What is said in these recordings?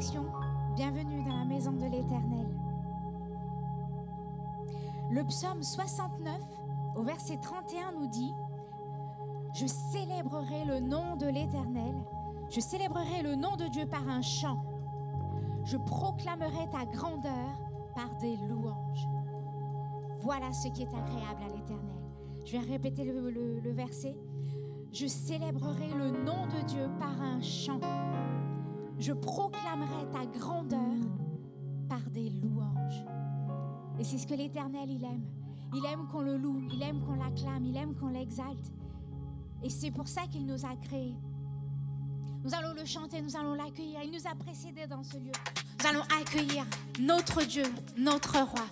bénédiction, bienvenue dans la maison de l'Éternel. Le psaume 69, au verset 31, nous dit « Je célébrerai le nom de l'Éternel, je célébrerai le nom de Dieu par un chant. Je proclamerai ta grandeur par des louanges. » Voilà ce qui est agréable à l'Éternel. Je vais répéter le verset. « Je célébrerai le nom de Dieu par un chant. Je proclamerai ta grandeur par des louanges. » Et c'est ce que l'Éternel, il aime. Il aime qu'on le loue, il aime qu'on l'acclame, il aime qu'on l'exalte. Et c'est pour ça qu'il nous a créés. Nous allons le chanter, nous allons l'accueillir. Il nous a précédés dans ce lieu. Nous allons accueillir notre Dieu, notre Roi.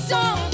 Yesu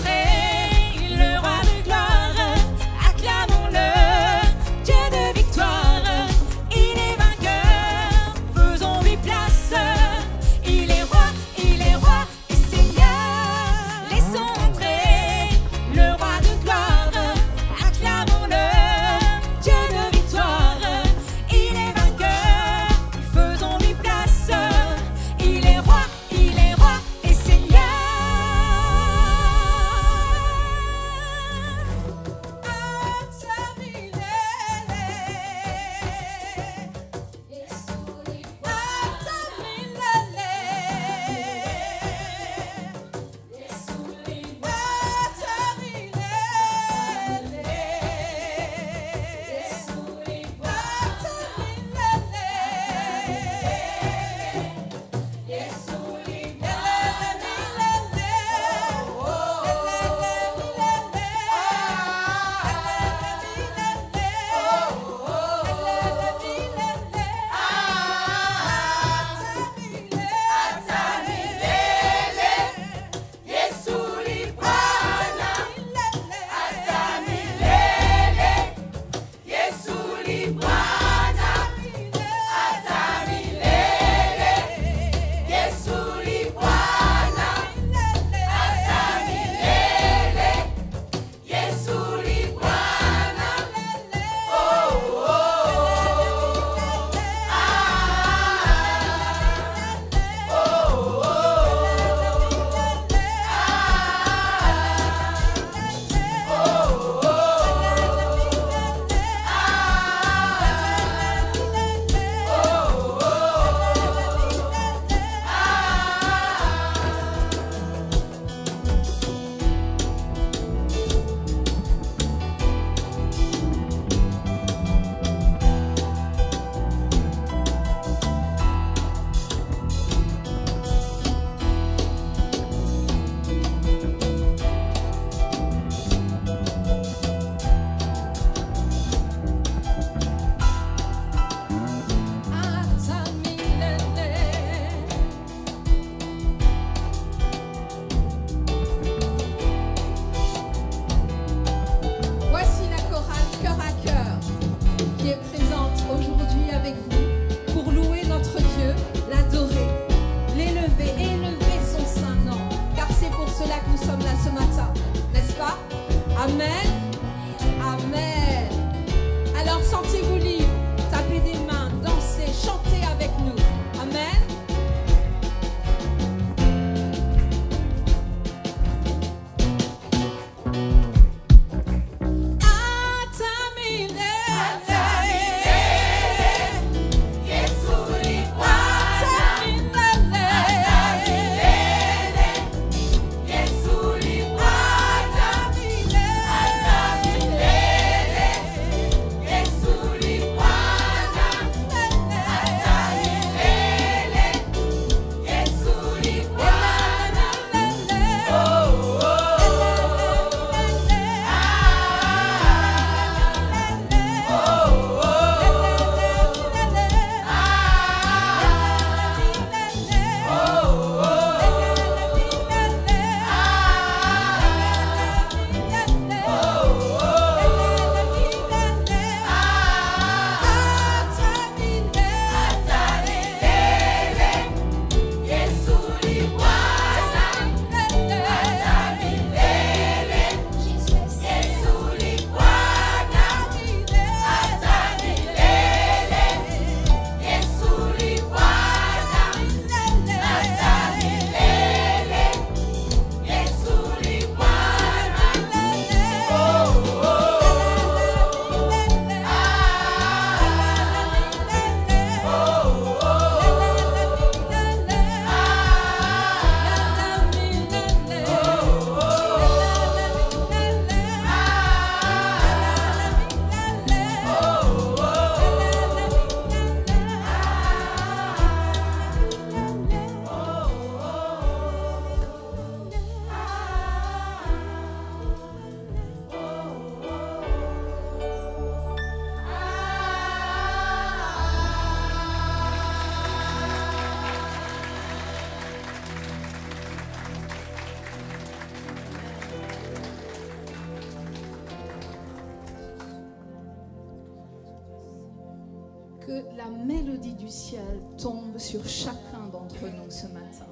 Que la mélodie du ciel tombe sur chacun d'entre nous ce matin.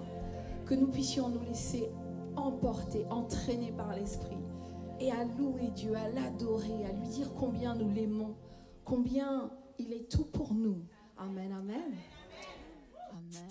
Que nous puissions nous laisser emporter, entraîner par l'Esprit et à louer Dieu, à l'adorer, à lui dire combien nous l'aimons, combien il est tout pour nous. Amen, amen. Amen.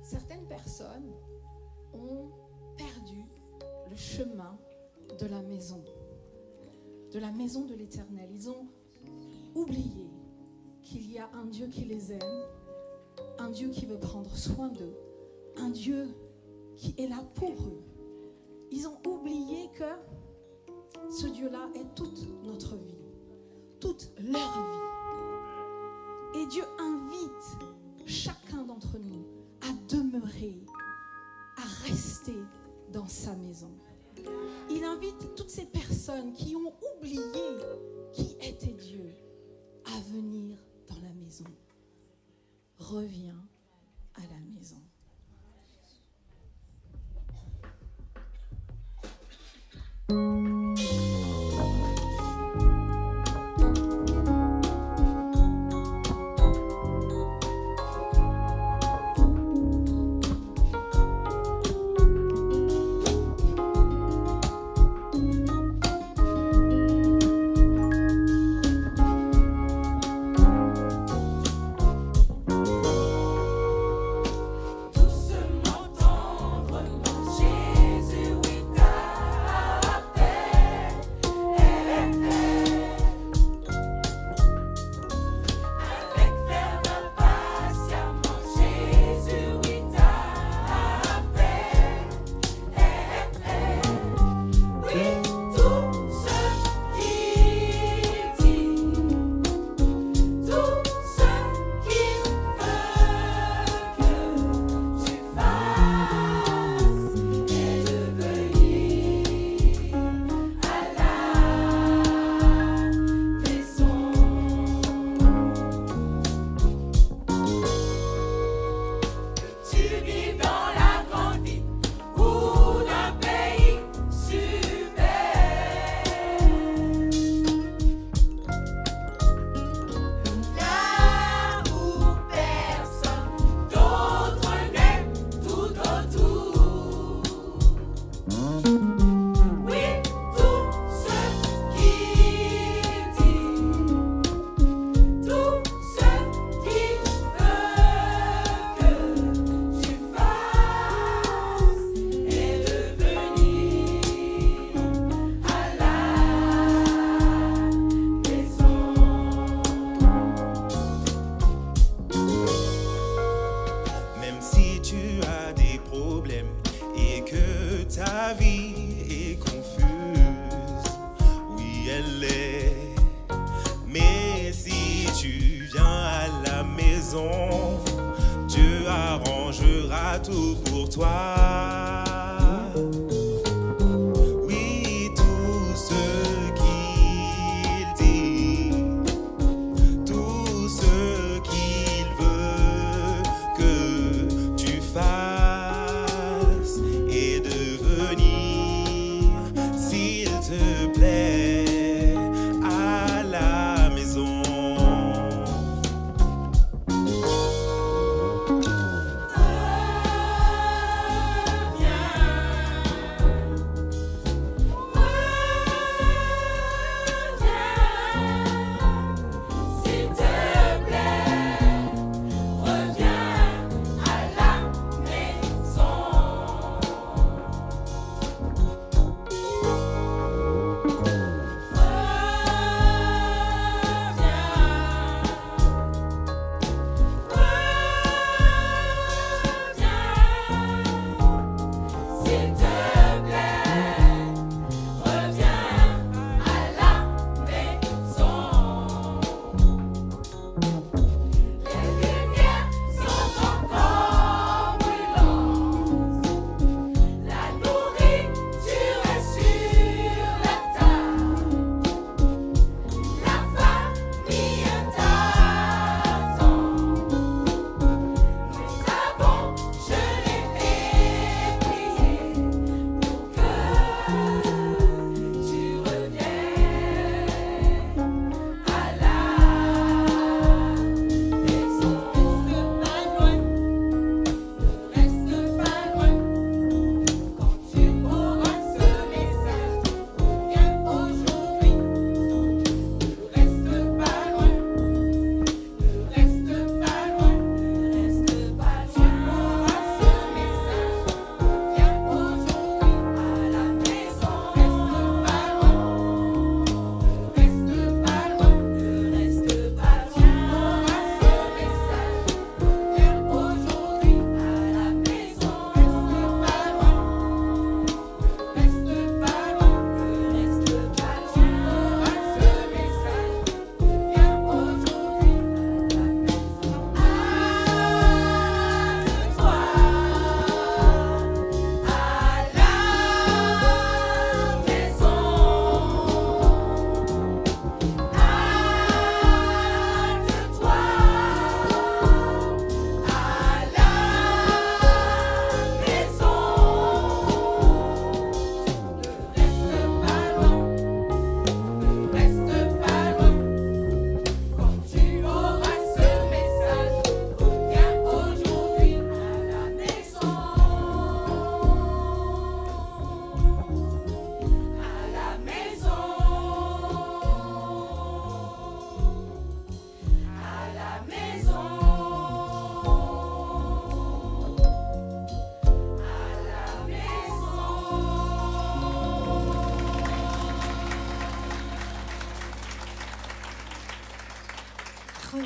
certaines personnes ont perdu le chemin de la maison. de la maison de l'Éternel. Ils ont oublié qu'il y a un Dieu qui les aime, un Dieu qui veut prendre soin d'eux, un Dieu qui est là pour eux. Ils ont oublié que ce Dieu-là est toute notre vie, toute leur vie. Et Dieu invite chacun d'entre nous à demeurer, à rester dans sa maison. Il invite toutes ces personnes qui ont oublié qui était Dieu à venir dans la maison. Reviens à la maison. Dieu arrangera tout pour toi. Oui, tout ce qu'il dit, tout ce qu'il veut que tu fasses et devenir, s'il te plaît, à la maison. Viens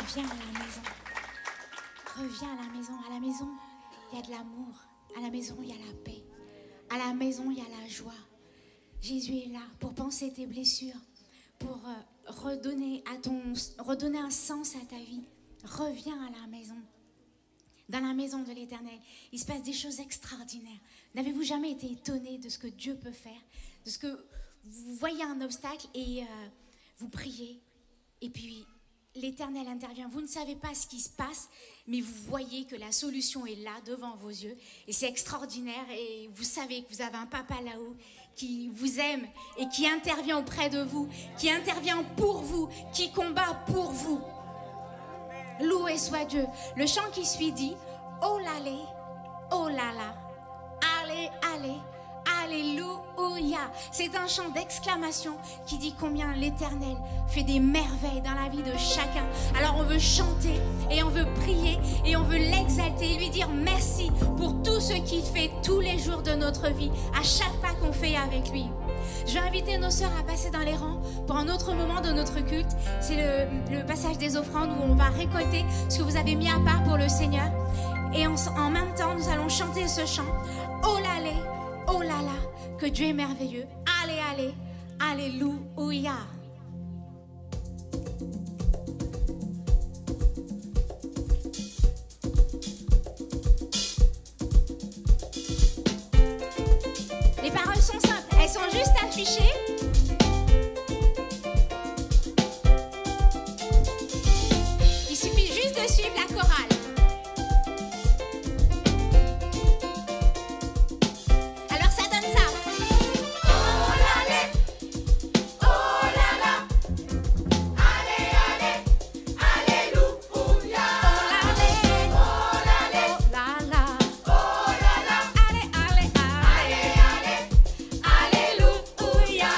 Reviens à la maison. Reviens à la maison. À la maison, il y a de l'amour. À la maison, il y a la paix. À la maison, il y a la joie. Jésus est là pour panser tes blessures, pour redonner un sens à ta vie. Reviens à la maison. Dans la maison de l'Éternel, il se passe des choses extraordinaires. N'avez-vous jamais été étonné de ce que Dieu peut faire? De ce que vous voyez un obstacle et vous priez et puis l'Éternel intervient. Vous ne savez pas ce qui se passe, mais vous voyez que la solution est là devant vos yeux. Et c'est extraordinaire et vous savez que vous avez un papa là-haut qui vous aime et qui intervient auprès de vous, qui intervient pour vous, qui combat pour vous. Loué soit Dieu. Le chant qui suit dit « Oh là oh là là, allez, allez, alléluia ». C'est un chant d'exclamation qui dit combien l'Éternel fait des merveilles dans la vie de chacun. Alors on veut chanter et on veut prier et on veut l'exalter et lui dire merci pour tout ce qu'il fait tous les jours de notre vie, à chaque pas qu'on fait avec lui. Je vais inviter nos sœurs à passer dans les rangs pour un autre moment de notre culte. C'est le passage des offrandes où on va récolter ce que vous avez mis à part pour le Seigneur. Et en même temps, nous allons chanter ce chant. Oh là là, que Dieu est merveilleux. Allez, allez, alléluia. Les paroles sont simples, elles sont juste affichées. Il suffit juste de suivre la chorale. Alors ça donne ça. Oh là là, oh là là, allez, allez, alléluia. Oh là là, oh là là, oh là là, allez, allez, allez, allez, alléluia.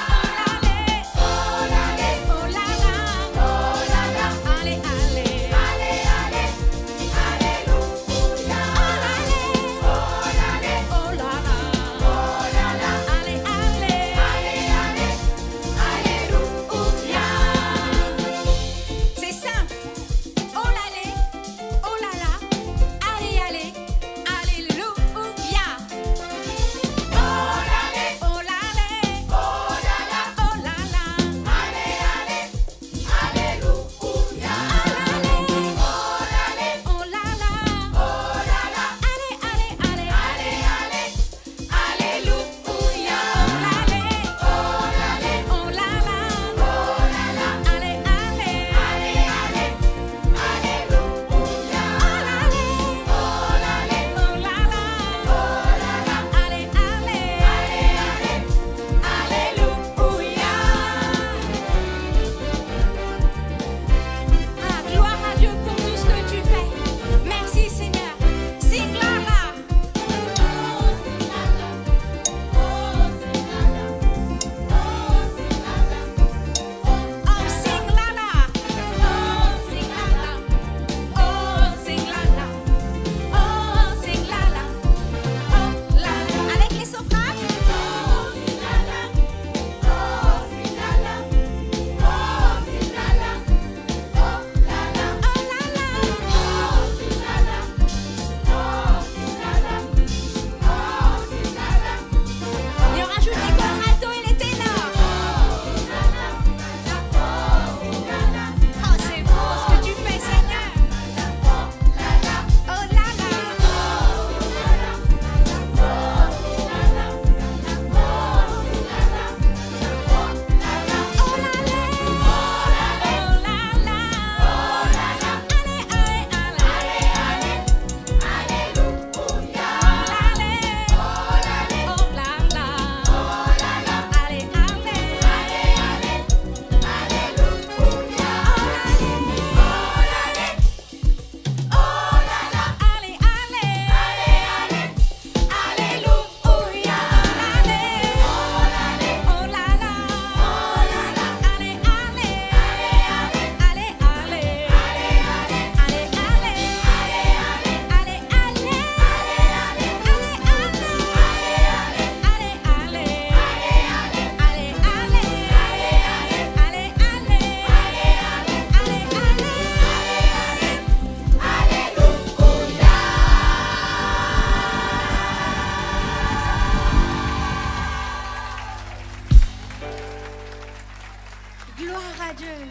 Dieu.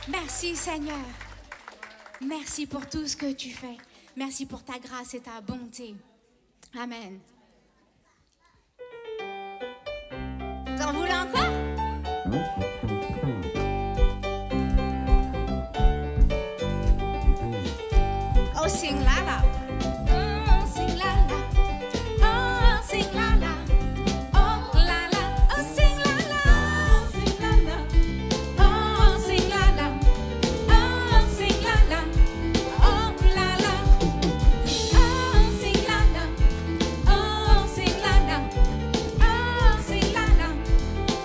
Merci Seigneur. Merci pour tout ce que tu fais. Merci pour ta grâce et ta bonté. Amen. Vous en voulez encore? Oh, sing la la. Oh, sing la la. Oh, sing la la. Oh, la la. Oh, sing la la. Oh, sing la la. Oh, sing la la. Oh, sing la la. Oh, la la. Oh, sing la la. Oh, sing la la. Oh, sing la la.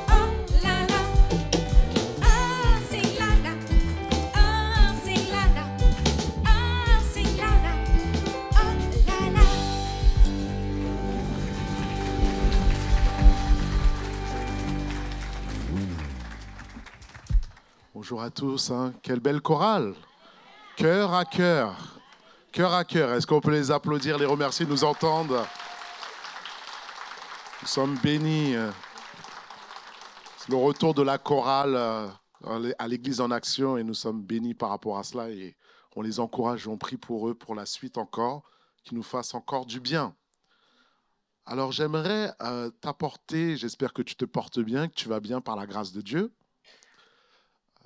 Oh, la la. Oh, sing la la. Oh, sing la la. Oh, sing la la. Oh, la la. Bonjour à tous, hein. Quelle belle chorale. Cœur à cœur. Cœur à cœur. Est-ce qu'on peut les applaudir, les remercier, nous entendre? Nous sommes bénis. C'est le retour de la chorale à l'Église en action et nous sommes bénis par rapport à cela et on les encourage et on prie pour eux pour la suite encore, qu'ils nous fassent encore du bien. Alors j'aimerais t'apporter, j'espère que tu te portes bien, que tu vas bien par la grâce de Dieu.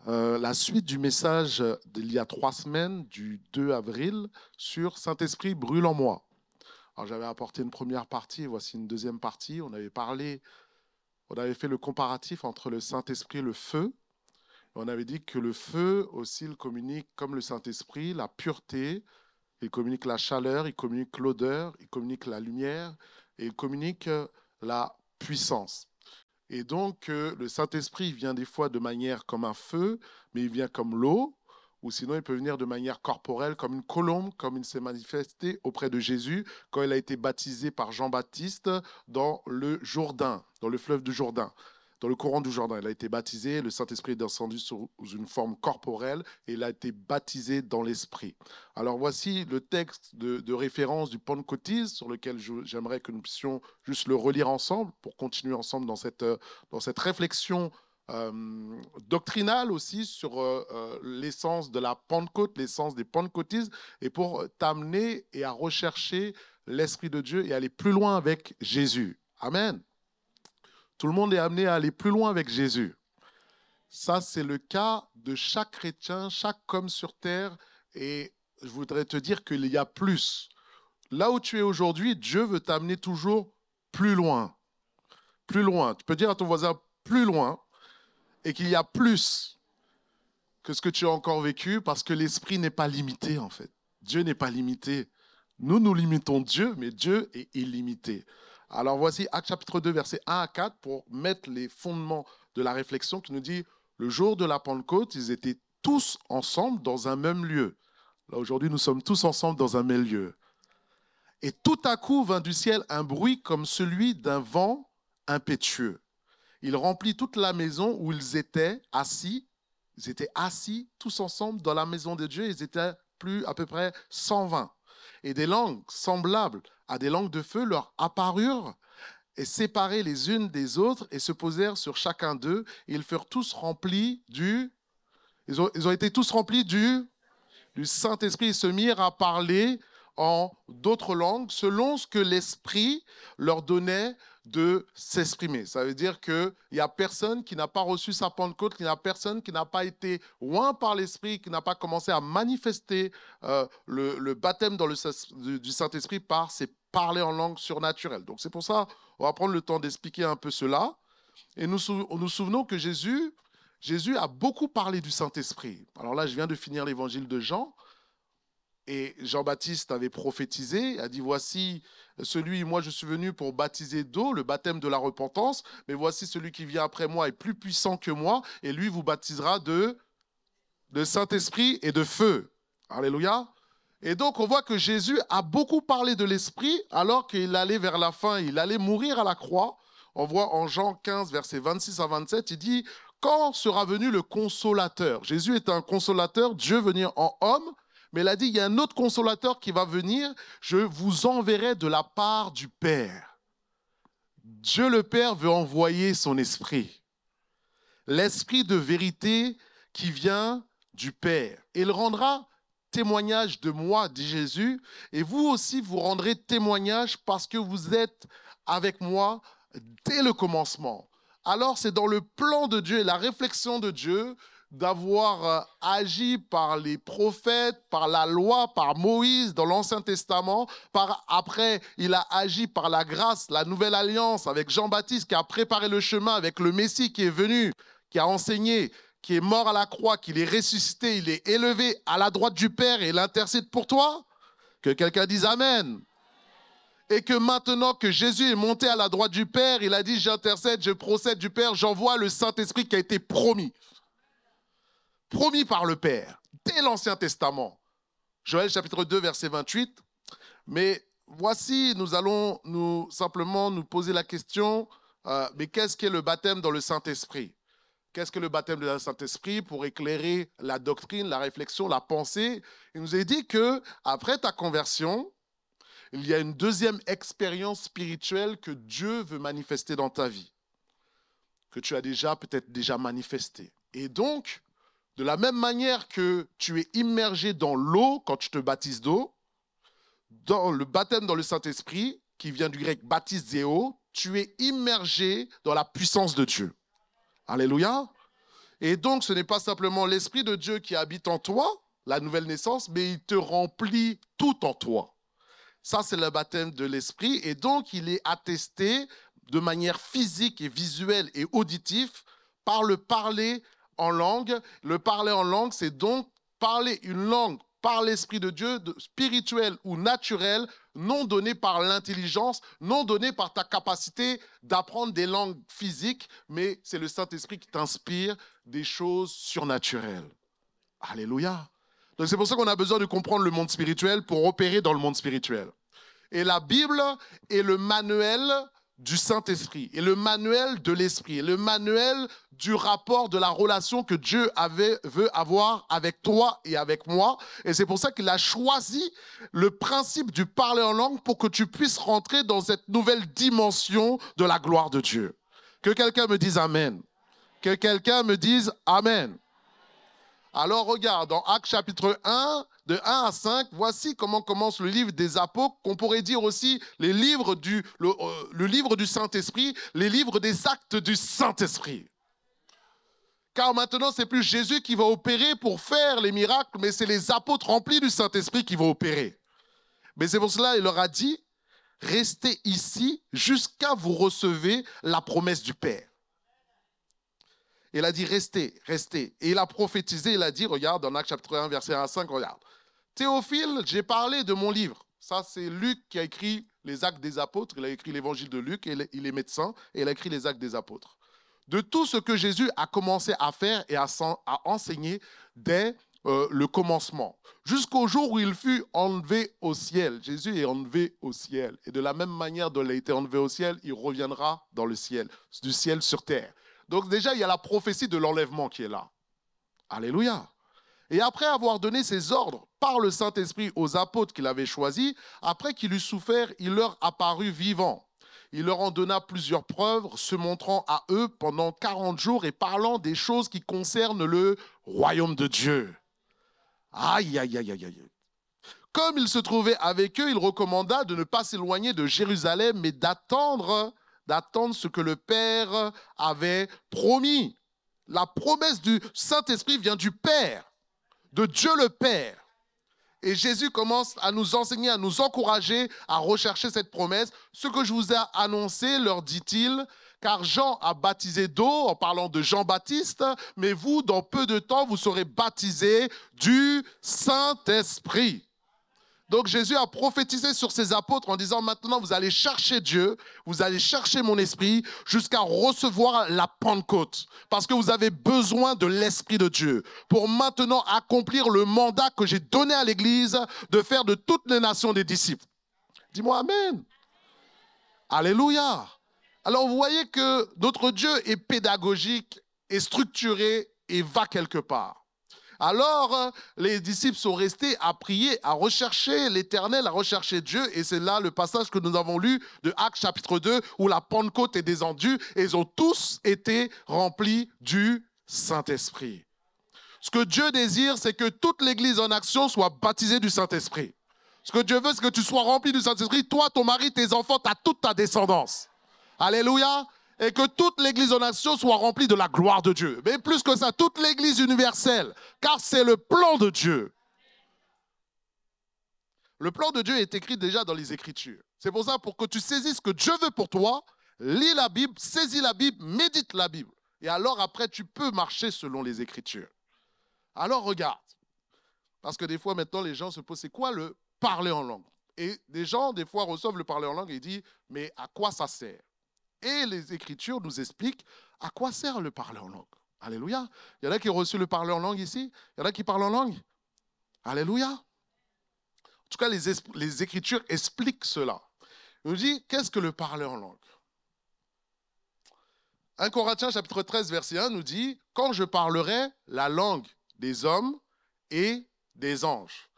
La suite du message d'il y a 3 semaines, du 2 avril, sur Saint-Esprit brûle en moi. Alors j'avais apporté une première partie, et voici une deuxième partie. On avait fait le comparatif entre le Saint-Esprit et le feu. On avait dit que le feu aussi, il communique comme le Saint-Esprit, la pureté, il communique la chaleur, il communique l'odeur, il communique la lumière et il communique la puissance. Et donc, le Saint-Esprit vient des fois de manière comme un feu, mais il vient comme l'eau, ou sinon il peut venir de manière corporelle, comme une colombe, comme il s'est manifesté auprès de Jésus quand il a été baptisé par Jean-Baptiste dans le Jourdain, dans le fleuve du Jourdain, dans le courant du Jourdain. Il a été baptisé, le Saint-Esprit est descendu sous une forme corporelle et il a été baptisé dans l'Esprit. Alors voici le texte de référence du Pentecôtiste sur lequel j'aimerais que nous puissions juste le relire ensemble pour continuer ensemble dans cette réflexion doctrinale aussi sur l'essence de la Pentecôte, l'essence des pentecôtistes et pour t'amener et à rechercher l'Esprit de Dieu et aller plus loin avec Jésus. Amen. Tout le monde est amené à aller plus loin avec Jésus. Ça, c'est le cas de chaque chrétien, chaque homme sur terre. Et je voudrais te dire qu'il y a plus. Là où tu es aujourd'hui, Dieu veut t'amener toujours plus loin. Plus loin. Tu peux dire à ton voisin plus loin et qu'il y a plus que ce que tu as encore vécu parce que l'esprit n'est pas limité en fait. Dieu n'est pas limité. Nous limitons Dieu, mais Dieu est illimité. Alors voici Actes chapitre 2, versets 1 à 4 pour mettre les fondements de la réflexion qui nous dit « Le jour de la Pentecôte, ils étaient tous ensemble dans un même lieu. » Là aujourd'hui, nous sommes tous ensemble dans un même lieu. « Et tout à coup vint du ciel un bruit comme celui d'un vent impétueux. Il remplit toute la maison où ils étaient assis. Ils étaient assis tous ensemble dans la maison de Dieu. Ils étaient à peu près 120. Et des langues semblables à des langues de feu leur apparurent et séparées les unes des autres et se posèrent sur chacun d'eux. Et ils furent tous remplis ils ont été tous remplis du Saint-Esprit. Ils se mirent à parler en d'autres langues selon ce que l'Esprit leur donnait de s'exprimer. Ça veut dire qu'il n'y a personne qui n'a pas reçu sa Pentecôte, il n'y a personne qui n'a pas été oint par l'Esprit, qui n'a pas commencé à manifester le baptême du Saint-Esprit par ses parler en langue surnaturelle. Donc c'est pour ça on va prendre le temps d'expliquer un peu cela. Et nous souvenons que Jésus a beaucoup parlé du Saint-Esprit. Alors là, je viens de finir l'évangile de Jean. Et Jean-Baptiste avait prophétisé, a dit « Voici moi je suis venu pour baptiser d'eau, le baptême de la repentance, mais voici celui qui vient après moi est plus puissant que moi, et lui vous baptisera de Saint-Esprit et de feu. » Alléluia. Et donc on voit que Jésus a beaucoup parlé de l'Esprit, alors qu'il allait vers la fin, il allait mourir à la croix. On voit en Jean 15, versets 26 à 27, il dit « Quand sera venu le consolateur ?» Jésus est un consolateur, Dieu venir en homme. Mais il a dit, il y a un autre consolateur qui va venir, je vous enverrai de la part du Père. Dieu le Père veut envoyer son esprit. l'esprit de vérité qui vient du Père. Et il rendra témoignage de moi, dit Jésus, et vous aussi, vous rendrez témoignage parce que vous êtes avec moi dès le commencement. Alors, c'est dans le plan de Dieu et la réflexion de Dieu d'avoir agi par les prophètes, par la loi, par Moïse dans l'Ancien Testament. Après, il a agi par la grâce, la nouvelle alliance avec Jean-Baptiste qui a préparé le chemin avec le Messie qui est venu, qui a enseigné, qui est mort à la croix, qui est ressuscité, il est élevé à la droite du Père et il intercède pour toi. Que quelqu'un dise Amen. Et que maintenant que Jésus est monté à la droite du Père, il a dit j'intercède, je procède du Père, j'envoie le Saint-Esprit qui a été promis. Promis par le Père, dès l'Ancien Testament. Joël chapitre 2, verset 28. Mais voici, nous allons simplement nous poser la question, mais qu'est-ce qu'est le baptême dans le Saint-Esprit? Qu'est-ce que le baptême dans le Saint-Esprit pour éclairer la doctrine, la réflexion, la pensée? Il nous est dit qu'après ta conversion, il y a une deuxième expérience spirituelle que Dieu veut manifester dans ta vie, que tu as peut-être déjà manifesté. Et donc, de la même manière que tu es immergé dans l'eau quand tu te baptises d'eau, dans le baptême dans le Saint-Esprit, qui vient du grec baptiseo, tu es immergé dans la puissance de Dieu. Alléluia. Et donc, ce n'est pas simplement l'Esprit de Dieu qui habite en toi, la nouvelle naissance, mais il te remplit tout en toi. Ça, c'est le baptême de l'Esprit. Et donc, il est attesté de manière physique et visuelle et auditive par le parler en langue. Le parler en langue, c'est donc parler une langue par l'Esprit de Dieu, spirituelle ou naturelle, non donnée par l'intelligence, non donnée par ta capacité d'apprendre des langues physiques, mais c'est le Saint-Esprit qui t'inspire des choses surnaturelles. Alléluia. Donc c'est pour ça qu'on a besoin de comprendre le monde spirituel pour opérer dans le monde spirituel. Et la Bible est le manuel du Saint-Esprit, et le manuel de l'Esprit, et le manuel du rapport de la relation que Dieu veut avoir avec toi et avec moi. Et c'est pour ça qu'il a choisi le principe du parler en langue pour que tu puisses rentrer dans cette nouvelle dimension de la gloire de Dieu. Que quelqu'un me dise Amen. Que quelqu'un me dise Amen. Alors regarde, dans Actes chapitre 1, de 1 à 5, voici comment commence le livre des apôtres, qu'on pourrait dire aussi le livre du Saint-Esprit, les livres des actes du Saint-Esprit. Car maintenant, ce n'est plus Jésus qui va opérer pour faire les miracles, mais c'est les apôtres remplis du Saint-Esprit qui vont opérer. Mais c'est pour cela qu'il leur a dit, restez ici jusqu'à vous recevez la promesse du Père. Il a dit, restez, restez. Et il a prophétisé, il a dit, regarde, dans Actes chapitre 1, verset 1 à 5, regarde. Théophile, j'ai parlé de mon livre. Ça, c'est Luc qui a écrit les Actes des Apôtres. Il a écrit l'évangile de Luc, il est médecin, et il a écrit les Actes des Apôtres. De tout ce que Jésus a commencé à faire et à enseigner dès le commencement, jusqu'au jour où il fut enlevé au ciel. Jésus est enlevé au ciel. Et de la même manière dont il a été enlevé au ciel, il reviendra dans le ciel, du ciel sur terre. Donc déjà, il y a la prophétie de l'enlèvement qui est là. Alléluia. Et après avoir donné ses ordres par le Saint-Esprit aux apôtres qu'il avait choisis, après qu'il eut souffert, il leur apparut vivant. Il leur en donna plusieurs preuves, se montrant à eux pendant 40 jours et parlant des choses qui concernent le royaume de Dieu. Aïe, aïe, aïe, aïe, aïe. Comme il se trouvait avec eux, il recommanda de ne pas s'éloigner de Jérusalem, mais d'attendre ce que le Père avait promis. La promesse du Saint-Esprit vient du Père, de Dieu le Père. Et Jésus commence à nous enseigner, à nous encourager à rechercher cette promesse. Ce que je vous ai annoncé, leur dit-il, car Jean a baptisé d'eau en parlant de Jean-Baptiste, mais vous, dans peu de temps, vous serez baptisés du Saint-Esprit. Donc Jésus a prophétisé sur ses apôtres en disant maintenant vous allez chercher Dieu, vous allez chercher mon esprit jusqu'à recevoir la Pentecôte. Parce que vous avez besoin de l'Esprit de Dieu pour maintenant accomplir le mandat que j'ai donné à l'Église de faire de toutes les nations des disciples. Dis-moi Amen. Alléluia. Alors vous voyez que notre Dieu est pédagogique, est structuré et va quelque part. Alors, les disciples sont restés à prier, à rechercher l'Éternel, à rechercher Dieu. Et c'est là le passage que nous avons lu de Actes chapitre 2, où la Pentecôte est descendue et ils ont tous été remplis du Saint-Esprit. Ce que Dieu désire, c'est que toute l'Église en action soit baptisée du Saint-Esprit. Ce que Dieu veut, c'est que tu sois rempli du Saint-Esprit, toi, ton mari, tes enfants, toute ta descendance. Alléluia. Et que toute l'Église en action soit remplie de la gloire de Dieu. Mais plus que ça, toute l'Église universelle, car c'est le plan de Dieu. Le plan de Dieu est écrit déjà dans les Écritures. C'est pour ça, pour que tu saisisses ce que Dieu veut pour toi, lis la Bible, saisis la Bible, médite la Bible. Et alors après, tu peux marcher selon les Écritures. Alors regarde. Parce que des fois, maintenant, les gens se posent, c'est quoi le parler en langue? Et des gens, des fois, reçoivent le parler en langue et disent, mais à quoi ça sert? Et les Écritures nous expliquent à quoi sert le parler en langue. Alléluia. Il y en a qui ont reçu le parler en langue ici. Il y en a qui parlent en langue. Alléluia. En tout cas, les Écritures expliquent cela. Il nous dit, qu'est-ce que le parler en langue? 1 Corinthiens chapitre 13, verset 1 nous dit, « Quand je parlerai la langue des hommes et des anges.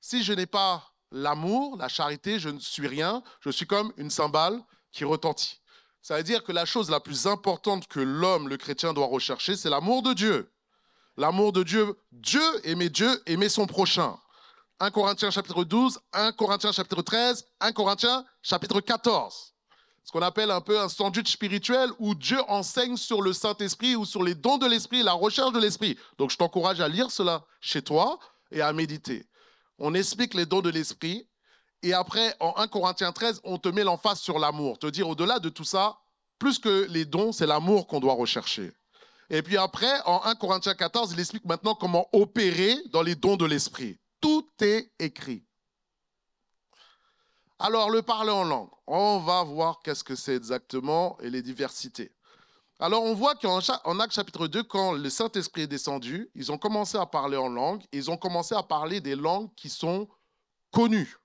Si je n'ai pas l'amour, la charité, je ne suis rien. Je suis comme une cymbale qui retentit. » Ça veut dire que la chose la plus importante que l'homme, le chrétien, doit rechercher, c'est l'amour de Dieu. L'amour de Dieu, Dieu, aimer son prochain. 1 Corinthiens chapitre 12, 1 Corinthiens chapitre 13, 1 Corinthiens chapitre 14. Ce qu'on appelle un peu un sandwich spirituel où Dieu enseigne sur le Saint-Esprit ou sur les dons de l'Esprit, la recherche de l'Esprit. Donc je t'encourage à lire cela chez toi et à méditer. On explique les dons de l'Esprit et après, en 1 Corinthiens 13, on te met l'emphase sur l'amour. Te dire au-delà de tout ça, plus que les dons, c'est l'amour qu'on doit rechercher. Et puis après, en 1 Corinthiens 14, il explique maintenant comment opérer dans les dons de l'Esprit. Tout est écrit. Alors, le parler en langue, on va voir qu'est-ce que c'est exactement et les diversités. Alors, on voit qu'en Actes chapitre 2, quand le Saint-Esprit est descendu, ils ont commencé à parler en langue, et ils ont commencé à parler des langues qui sont connues.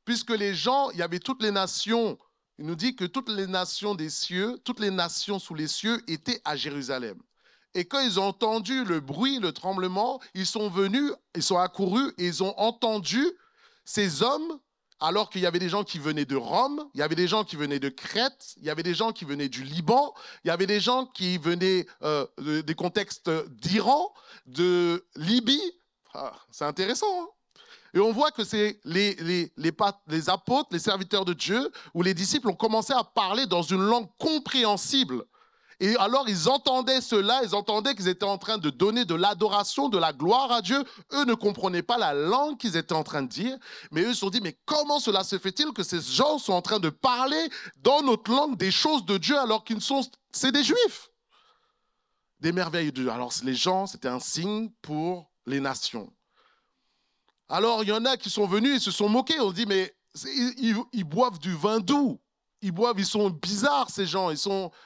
Puisque les gens, il y avait toutes les nations, il nous dit que toutes les nations des cieux, toutes les nations sous les cieux étaient à Jérusalem. Et quand ils ont entendu le bruit, le tremblement, ils sont venus, ils sont accourus et ils ont entendu ces hommes, alors qu'il y avait des gens qui venaient de Rome, il y avait des gens qui venaient de Crète, il y avait des gens qui venaient du Liban, il y avait des gens qui venaient des contextes d'Iran, de Libye. Ah, c'est intéressant, hein? Et on voit que c'est les apôtres, les serviteurs de Dieu, où les disciples ont commencé à parler dans une langue compréhensible. Et alors, ils entendaient cela, ils entendaient qu'ils étaient en train de donner de l'adoration, de la gloire à Dieu. Eux ne comprenaient pas la langue qu'ils étaient en train de dire, mais eux se sont dit, mais comment cela se fait-il que ces gens sont en train de parler dans notre langue des choses de Dieu alors qu'ils sont, c'est des Juifs? Des merveilles de Dieu. Alors, les gens, c'était un signe pour les nations. Alors, il y en a qui sont venus et se sont moqués. On se dit, mais ils boivent du vin doux. Ils sont bizarres, ces gens.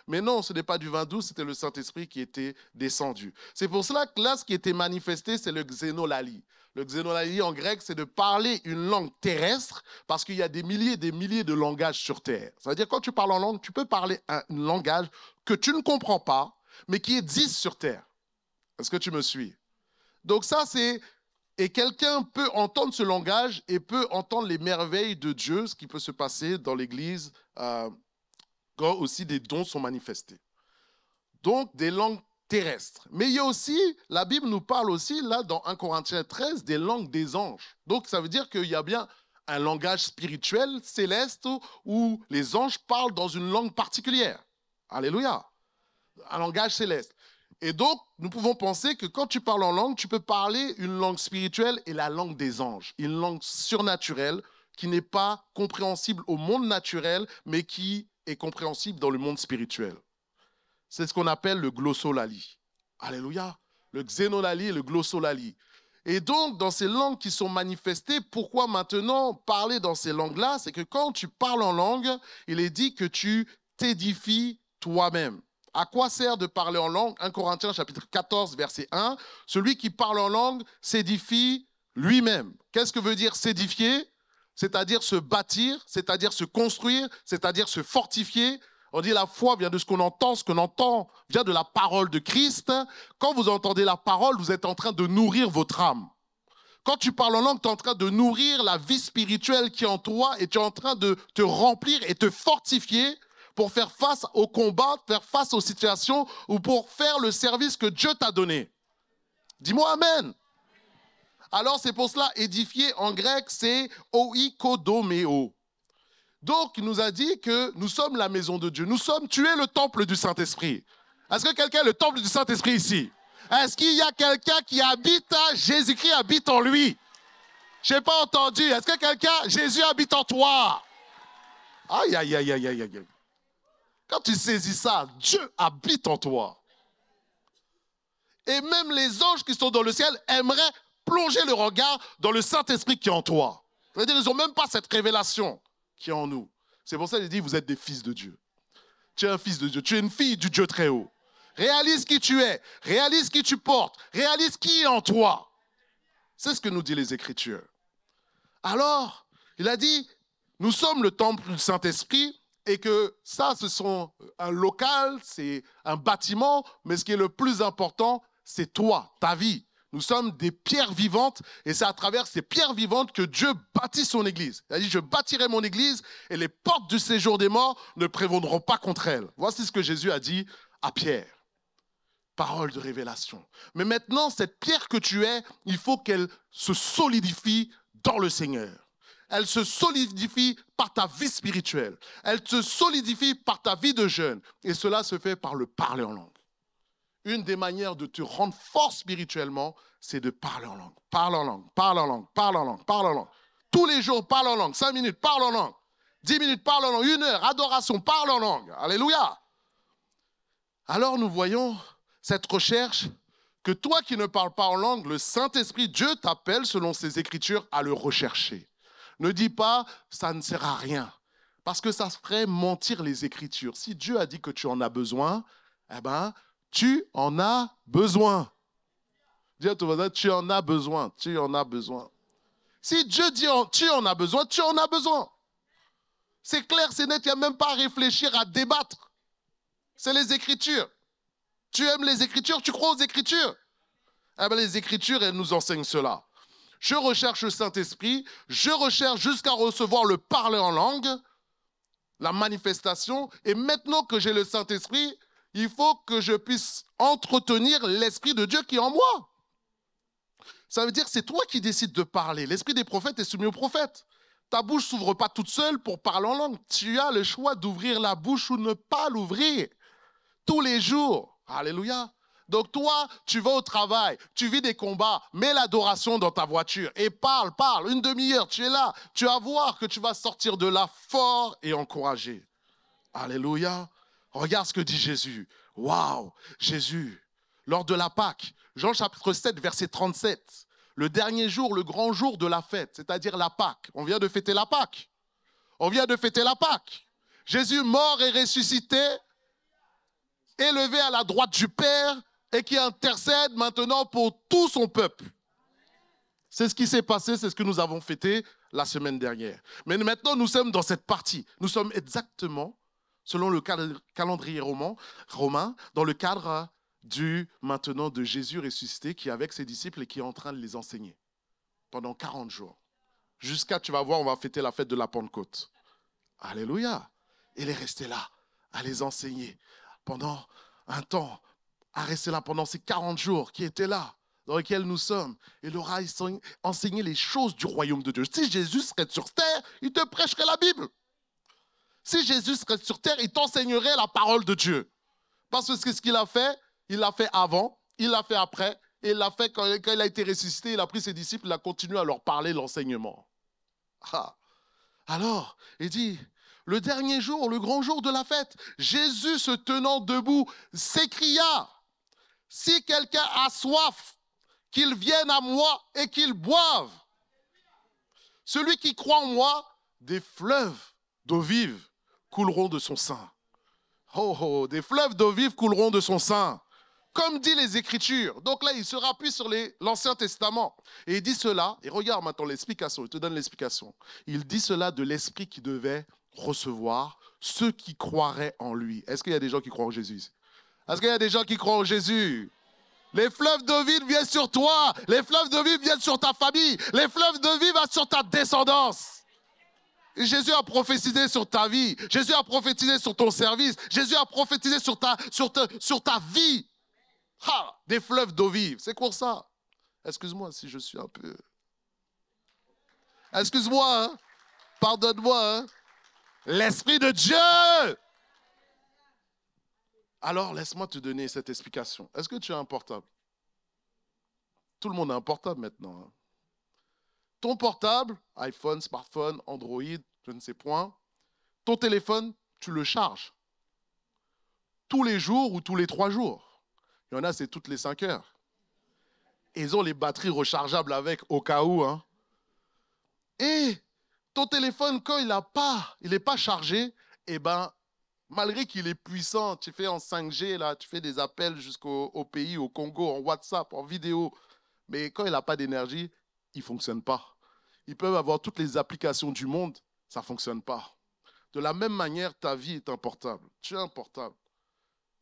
Mais non, ce n'est pas du vin doux, c'était le Saint-Esprit qui était descendu. C'est pour cela que là, ce qui était manifesté, c'est le xénolalie. Le xénolalie, en grec, c'est de parler une langue terrestre, parce qu'il y a des milliers et des milliers de langages sur Terre. Ça veut dire, quand tu parles en langue, tu peux parler un langage que tu ne comprends pas, mais qui existe sur Terre. Est-ce que tu me suis? Donc ça, c'est... Et quelqu'un peut entendre ce langage et peut entendre les merveilles de Dieu, ce qui peut se passer dans l'Église quand aussi des dons sont manifestés. Donc, des langues terrestres. Mais il y a aussi, la Bible nous parle aussi, là, dans 1 Corinthiens 13, des langues des anges. Donc, ça veut dire qu'il y a bien un langage spirituel, céleste, où les anges parlent dans une langue particulière. Alléluia. Un langage céleste. Et donc, nous pouvons penser que quand tu parles en langue, tu peux parler une langue spirituelle et la langue des anges, une langue surnaturelle qui n'est pas compréhensible au monde naturel, mais qui est compréhensible dans le monde spirituel. C'est ce qu'on appelle le glossolalie. Alléluia. Le xénolalie et le glossolalie. Et donc, dans ces langues qui sont manifestées, pourquoi maintenant parler dans ces langues-là? C'est que quand tu parles en langue, il est dit que tu t'édifies toi-même. À quoi sert de parler en langue? 1 Corinthiens chapitre 14, verset 1. Celui qui parle en langue s'édifie lui-même. Qu'est-ce que veut dire s'édifier? C'est-à-dire se bâtir, c'est-à-dire se construire, c'est-à-dire se fortifier. On dit la foi vient de ce qu'on entend vient de la parole de Christ. Quand vous entendez la parole, vous êtes en train de nourrir votre âme. Quand tu parles en langue, tu es en train de nourrir la vie spirituelle qui est en toi et tu es en train de te remplir et te fortifier pour faire face au combat, faire face aux situations ou pour faire le service que Dieu t'a donné. Dis-moi amen. Alors c'est pour cela, édifier en grec, c'est oikodomeo. Donc il nous a dit que nous sommes la maison de Dieu. Tu es le temple du Saint-Esprit. Est-ce que quelqu'un est le temple du Saint-Esprit ici? Est-ce qu'il y a quelqu'un qui habite à Jésus-Christ habite en lui? Je n'ai pas entendu. Est-ce que quelqu'un, Jésus habite en toi? Aïe, aïe, aïe, aïe, aïe, aïe. Quand tu saisis ça, Dieu habite en toi. Et même les anges qui sont dans le ciel aimeraient plonger le regard dans le Saint-Esprit qui est en toi. C'est-à-dire, ils n'ont même pas cette révélation qui est en nous. C'est pour ça qu'il dit, vous êtes des fils de Dieu. Tu es un fils de Dieu. Tu es une fille du Dieu très haut. Réalise qui tu es. Réalise qui tu portes. Réalise qui est en toi. C'est ce que nous dit les Écritures. Alors, il a dit, nous sommes le temple du Saint-Esprit et que ça, ce sont un local, c'est un bâtiment, mais ce qui est le plus important, c'est toi, ta vie. Nous sommes des pierres vivantes et c'est à travers ces pierres vivantes que Dieu bâtit son église. Il a dit, je bâtirai mon église et les portes du séjour des morts ne prévaudront pas contre elle. Voici ce que Jésus a dit à Pierre. Parole de révélation. Mais maintenant, cette pierre que tu es, il faut qu'elle se solidifie dans le Seigneur. Elle se solidifie par ta vie spirituelle. Elle se solidifie par ta vie de jeûne. Et cela se fait par le parler en langue. Une des manières de te rendre fort spirituellement, c'est de parler en langue. Parle en langue, parle en langue, parle en langue, parle en langue. Tous les jours, parle en langue. 5 minutes, parle en langue. 10 minutes, parle en langue. 1 heure, adoration, parle en langue. Alléluia. Alors nous voyons cette recherche que toi qui ne parles pas en langue, le Saint-Esprit, Dieu t'appelle selon ses Écritures à le rechercher. Ne dis pas, ça ne sert à rien, parce que ça ferait mentir les Écritures. Si Dieu a dit que tu en as besoin, eh ben, tu en as besoin. Dis à ton voisin, tu en as besoin, tu en as besoin. Si Dieu dit tu en as besoin, tu en as besoin. C'est clair, c'est net, il n'y a même pas à réfléchir, à débattre. C'est les Écritures. Tu aimes les Écritures, tu crois aux Écritures. Eh bien, les Écritures, elles nous enseignent cela. Je recherche le Saint-Esprit, je recherche jusqu'à recevoir le parler en langue, la manifestation, et maintenant que j'ai le Saint-Esprit, il faut que je puisse entretenir l'Esprit de Dieu qui est en moi. Ça veut dire que c'est toi qui décides de parler. L'Esprit des prophètes est soumis aux prophètes. Ta bouche ne s'ouvre pas toute seule pour parler en langue. Tu as le choix d'ouvrir la bouche ou ne pas l'ouvrir. Tous les jours. Alléluia. Donc toi, tu vas au travail, tu vis des combats, mets l'adoration dans ta voiture et parle, 1 demi-heure, tu es là. Tu vas voir que tu vas sortir de là fort et encouragé. Alléluia. Regarde ce que dit Jésus. Waouh, Jésus, lors de la Pâque, Jean chapitre 7, verset 37, le dernier jour, le grand jour de la fête, c'est-à-dire la Pâque. On vient de fêter la Pâque. On vient de fêter la Pâque. Jésus mort et ressuscité, élevé à la droite du Père et qui intercède maintenant pour tout son peuple. C'est ce qui s'est passé, c'est ce que nous avons fêté la semaine dernière. Mais maintenant, nous sommes dans cette partie. Nous sommes exactement, selon le calendrier romain, dans le cadre maintenant de Jésus ressuscité qui est avec ses disciples et qui est en train de les enseigner pendant 40 jours. Jusqu'à, tu vas voir, on va fêter la fête de la Pentecôte. Alléluia. Il est resté là, à les enseigner pendant un temps, à rester là pendant ces 40 jours qui étaient là, dans lesquels nous sommes. Il leur a enseigné les choses du royaume de Dieu. Si Jésus serait sur terre, il te prêcherait la Bible. Si Jésus serait sur terre, il t'enseignerait la parole de Dieu. Parce que c'est ce qu'il a fait. Il l'a fait avant, il l'a fait après, et il l'a fait quand il a été ressuscité, il a pris ses disciples, il a continué à leur parler l'enseignement. Ah. Alors, il dit, le dernier jour, le grand jour de la fête, Jésus se tenant debout s'écria, « Si quelqu'un a soif, qu'il vienne à moi et qu'il boive. Celui qui croit en moi, des fleuves d'eau vive couleront de son sein. » Oh, oh, des fleuves d'eau vive couleront de son sein. Comme dit les Écritures. Donc là, il se rappuie sur l'Ancien Testament. Et il dit cela, et regarde maintenant l'explication, il te donne l'explication. Il dit cela de l'Esprit qui devait recevoir ceux qui croiraient en lui. Est-ce qu'il y a des gens qui croient en Jésus ici? Est-ce qu'il y a des gens qui croient en Jésus? Les fleuves d'eau vive viennent sur toi. Les fleuves d'eau vive viennent sur ta famille. Les fleuves d'eau vive viennent sur ta descendance. Jésus a prophétisé sur ta vie. Jésus a prophétisé sur ton service. Jésus a prophétisé sur ta vie. Ah, des fleuves d'eau vive. C'est pour ça. Excuse-moi si je suis un peu... Excuse-moi, hein? Pardonne-moi. Hein? L'Esprit de Dieu. Alors, laisse-moi te donner cette explication. Est-ce que tu as un portable? Tout le monde a un portable maintenant. Hein? Ton portable, iPhone, smartphone, Android, je ne sais point, ton téléphone, tu le charges. Tous les jours ou tous les 3 jours. Il y en a, c'est toutes les 5 heures. Et ils ont les batteries rechargeables avec, au cas où. Hein. Et ton téléphone, quand il n'est pas chargé, eh ben, malgré qu'il est puissant, tu fais en 5G, là, tu fais des appels jusqu'au pays, au Congo, en WhatsApp, en vidéo. Mais quand il n'a pas d'énergie, il ne fonctionne pas. Ils peuvent avoir toutes les applications du monde, ça ne fonctionne pas. De la même manière, ta vie est un portable. Tu es un portable.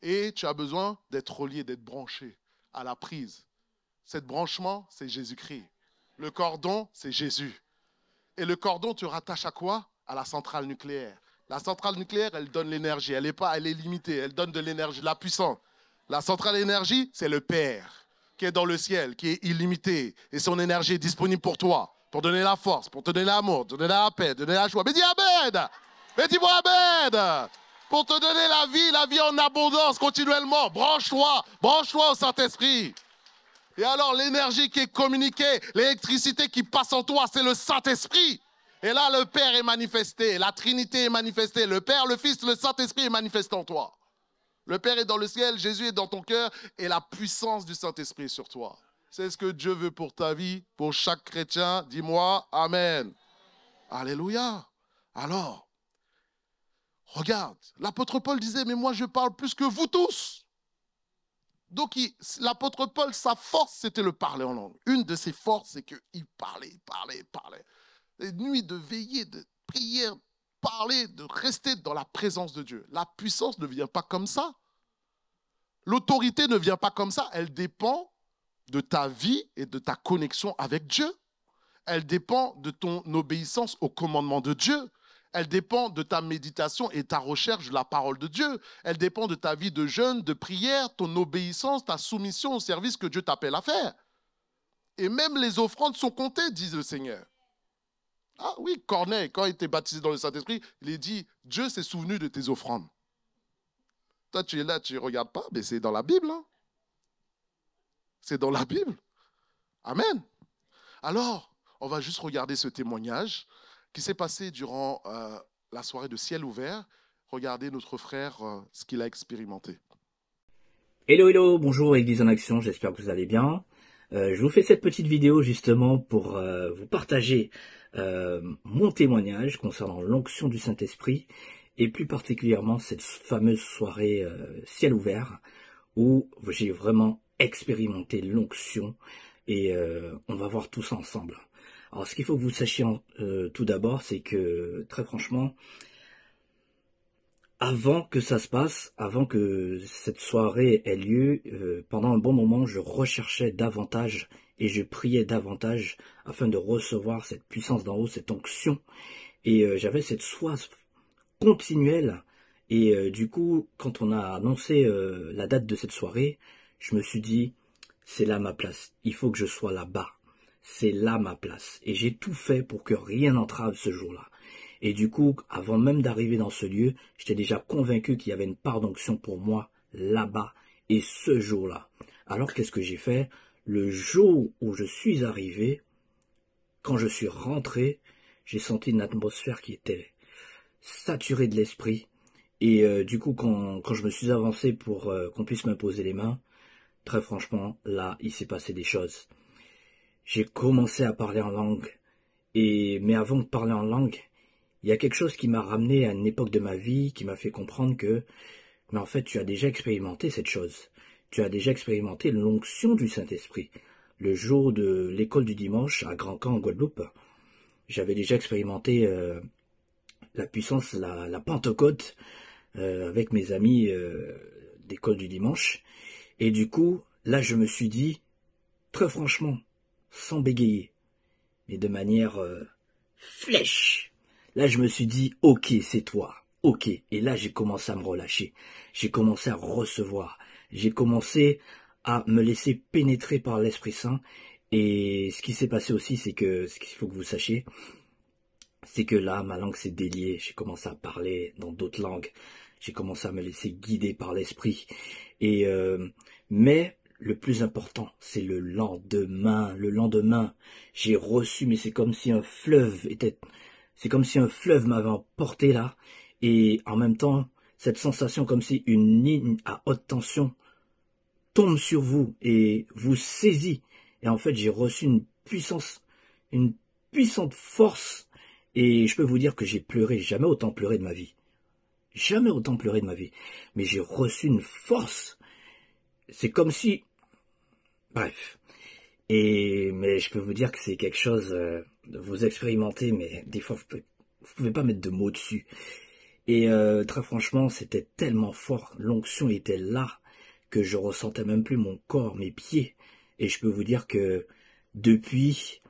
Et tu as besoin d'être relié, d'être branché à la prise. Cet branchement, c'est Jésus-Christ. Le cordon, c'est Jésus. Et le cordon, tu rattaches à quoi? À la centrale nucléaire. La centrale nucléaire, elle donne l'énergie. Elle est limitée. Elle donne de l'énergie, de la puissance. La centrale énergie, c'est le Père qui est dans le ciel, qui est illimité. Et son énergie est disponible pour toi. Pour donner la force, pour te donner l'amour, te donner la paix, te donner la joie. Mais dis Amen! Mais dis-moi Amen! Pour te donner la vie en abondance continuellement. Branche-toi au Saint-Esprit. Et alors l'énergie qui est communiquée, l'électricité qui passe en toi, c'est le Saint-Esprit. Et là le Père est manifesté, la Trinité est manifestée. Le Père, le Fils, le Saint-Esprit est manifesté en toi. Le Père est dans le ciel, Jésus est dans ton cœur et la puissance du Saint-Esprit est sur toi. C'est ce que Dieu veut pour ta vie, pour chaque chrétien. Dis-moi Amen. Alléluia. Alors, regarde, l'apôtre Paul disait, mais moi je parle plus que vous tous. Donc l'apôtre Paul, sa force, c'était le parler en langue. Une de ses forces, c'est qu'il parlait. Des nuits de veillée, de prière, parler, de rester dans la présence de Dieu. La puissance ne vient pas comme ça. L'autorité ne vient pas comme ça. Elle dépend de ta vie et de ta connexion avec Dieu. Elle dépend de ton obéissance au commandement de Dieu. Elle dépend de ta méditation et ta recherche de la parole de Dieu. Elle dépend de ta vie de jeûne, de prière, ton obéissance, ta soumission au service que Dieu t'appelle à faire. Et même les offrandes sont comptées, dit le Seigneur. Ah oui, Corneille, quand il était baptisé dans le Saint-Esprit, il est dit, Dieu s'est souvenu de tes offrandes. Toi, tu es là, tu ne regardes pas, mais c'est dans la Bible. Hein? C'est dans la Bible. Amen. Alors, on va juste regarder ce témoignage qui s'est passé durant la soirée de ciel ouvert. Regardez notre frère, ce qu'il a expérimenté. Hello, bonjour Église en Action, j'espère que vous allez bien. Je vous fais cette petite vidéo justement pour vous partager mon témoignage concernant l'onction du Saint-Esprit et plus particulièrement cette fameuse soirée ciel ouvert où j'ai vraiment expérimenter l'onction et on va voir tout ça ensemble. Alors ce qu'il faut que vous sachiez tout d'abord, c'est que très franchement, avant que ça se passe, avant que cette soirée ait lieu, pendant un bon moment, je recherchais davantage et je priais davantage afin de recevoir cette puissance d'en haut, cette onction. Et j'avais cette soif continuelle. Et du coup, quand on a annoncé la date de cette soirée, je me suis dit, c'est là ma place, il faut que je sois là-bas, c'est là ma place. Et j'ai tout fait pour que rien n'entrave ce jour-là. Et du coup, avant même d'arriver dans ce lieu, j'étais déjà convaincu qu'il y avait une part d'onction pour moi là-bas et ce jour-là. Alors qu'est-ce que j'ai fait? Le jour où je suis arrivé, quand je suis rentré, j'ai senti une atmosphère qui était saturée de l'esprit. Et du coup, quand je me suis avancé pour qu'on puisse me poser les mains, très franchement, là, il s'est passé des choses. J'ai commencé à parler en langue. Mais avant de parler en langue, il y a quelque chose qui m'a ramené à une époque de ma vie, qui m'a fait comprendre que, mais en fait, tu as déjà expérimenté cette chose. Tu as déjà expérimenté l'onction du Saint-Esprit. Le jour de l'école du dimanche à Grand Camp en Guadeloupe, j'avais déjà expérimenté la puissance, la Pentecôte, avec mes amis d'école du dimanche. Et du coup, là, je me suis dit, très franchement, sans bégayer, mais de manière flèche, Là, je me suis dit, ok, c'est toi. Ok. Et là, j'ai commencé à me relâcher. J'ai commencé à recevoir. J'ai commencé à me laisser pénétrer par l'Esprit Saint. Et ce qui s'est passé aussi, c'est que, ce qu'il faut que vous sachiez, c'est que là, ma langue s'est déliée. J'ai commencé à parler dans d'autres langues. J'ai commencé à me laisser guider par l'Esprit. Et mais le plus important, c'est le lendemain. Le lendemain, j'ai reçu, mais c'est comme si un fleuve m'avait emporté là. Et en même temps, cette sensation comme si une ligne à haute tension tombe sur vous et vous saisit. Et en fait, j'ai reçu une puissante force. Et je peux vous dire que j'ai pleuré. J'ai jamais autant pleuré de ma vie. Jamais autant pleuré de ma vie. Mais j'ai reçu une force. C'est comme si... Bref. Mais je peux vous dire que c'est quelque chose... vous expérimentez, mais des fois, vous pouvez pas mettre de mots dessus. Et très franchement, c'était tellement fort. L'onction était là que je ressentais même plus mon corps, mes pieds. Et je peux vous dire que depuis...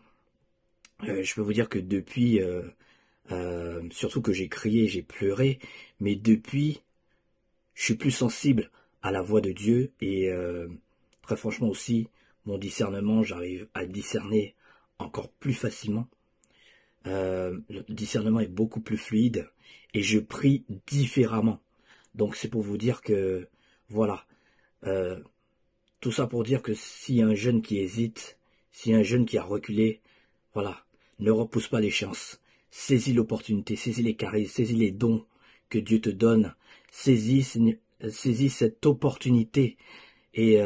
surtout que j'ai crié, j'ai pleuré, mais depuis, je suis plus sensible à la voix de Dieu et très franchement aussi, mon discernement, j'arrive à discerner encore plus facilement. Le discernement est beaucoup plus fluide et je prie différemment. Donc c'est pour vous dire que, voilà, tout ça pour dire que s'il y a un jeune qui hésite, s'il y a un jeune qui a reculé, voilà, ne repousse pas l'échéance. Saisis l'opportunité, saisis les charismes, saisis les dons que Dieu te donne. Saisis cette opportunité. Et